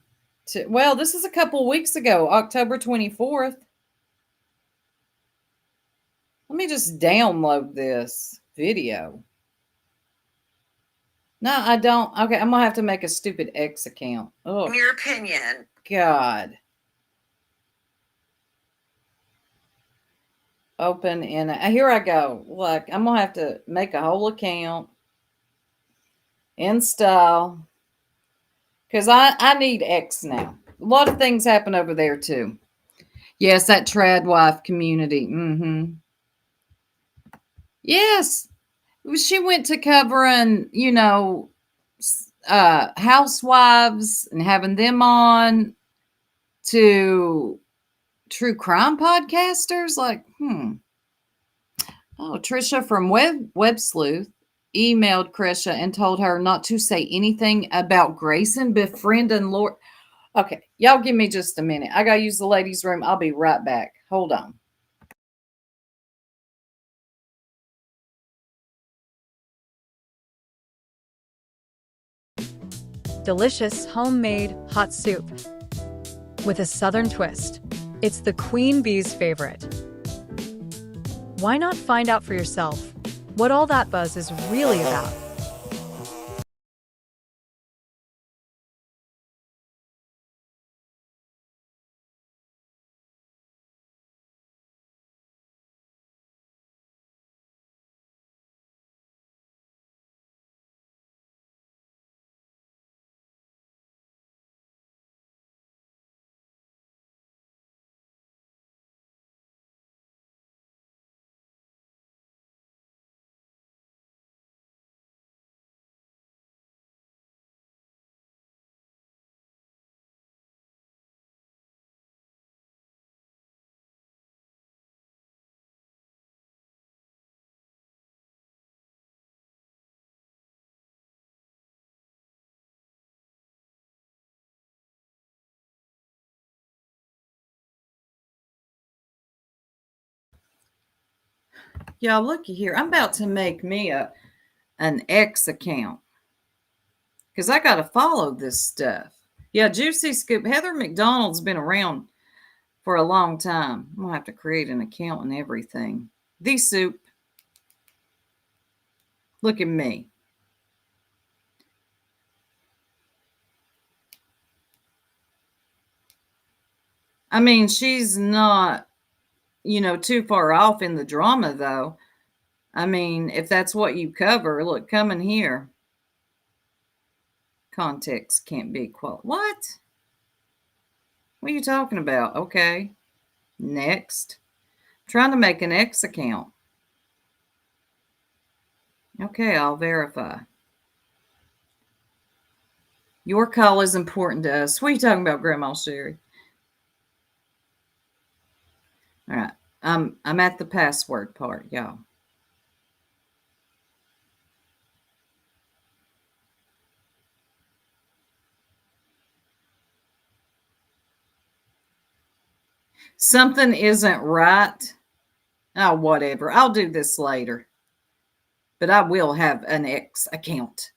A: to, well, this is a couple weeks ago, October 24th. Let me just download this video. No, I don't. Okay, I'm going to have to make a stupid X account. Oh,
L: In your opinion,
A: God. Open in here I go. Look, I'm going to have to make a whole account. Install. Because I need X now. A lot of things happen over there too. Yes, that trad wife community. Mm-hmm. Yes. She went to covering, housewives and having them on, to true crime podcasters. Like, Oh, Trisha from Web Sleuth emailed Krisha and told her not to say anything about Grayson befriending Lord. Okay, y'all give me just a minute. I gotta use the ladies' room. I'll be right back. Hold on.
M: Delicious homemade hot soup with a southern twist. It's the Queen Bee's favorite. Why not find out for yourself what all that buzz is really about?
A: Y'all, looky here. I'm about to make me an X account because I got to follow this stuff. Yeah, Juicy Scoop. Heather McDonald's been around for a long time. I'm going to have to create an account and everything. The Soup. Look at me. I mean, she's not, too far off in the drama, though. I mean, if that's what you cover, look, coming here. Context can't be quote. What? What are you talking about? Okay. Next. Trying to make an X account. Okay, I'll verify. Your call is important to us. What are you talking about, Grandma Sherry? All right. I'm at the password part, y'all. Something isn't right. Oh, whatever. I'll do this later. But I will have an X account.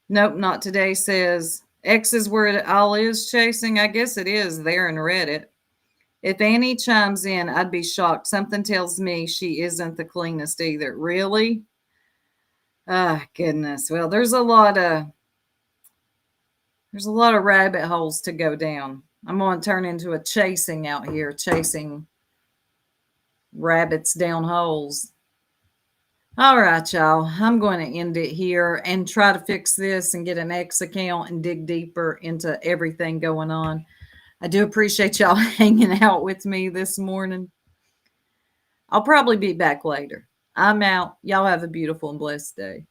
A: Nope, not today. Says X is where it all is chasing. I guess it is there in Reddit. If Annie chimes in, I'd be shocked. Something tells me she isn't the cleanest either. Really? Ah, goodness. Well, there's a lot of rabbit holes to go down. I'm going to turn into a chasing out here, chasing rabbits down holes. All right, y'all. I'm going to end it here and try to fix this and get an X account and dig deeper into everything going on. I do appreciate y'all hanging out with me this morning. I'll probably be back later. I'm out. Y'all have a beautiful and blessed day.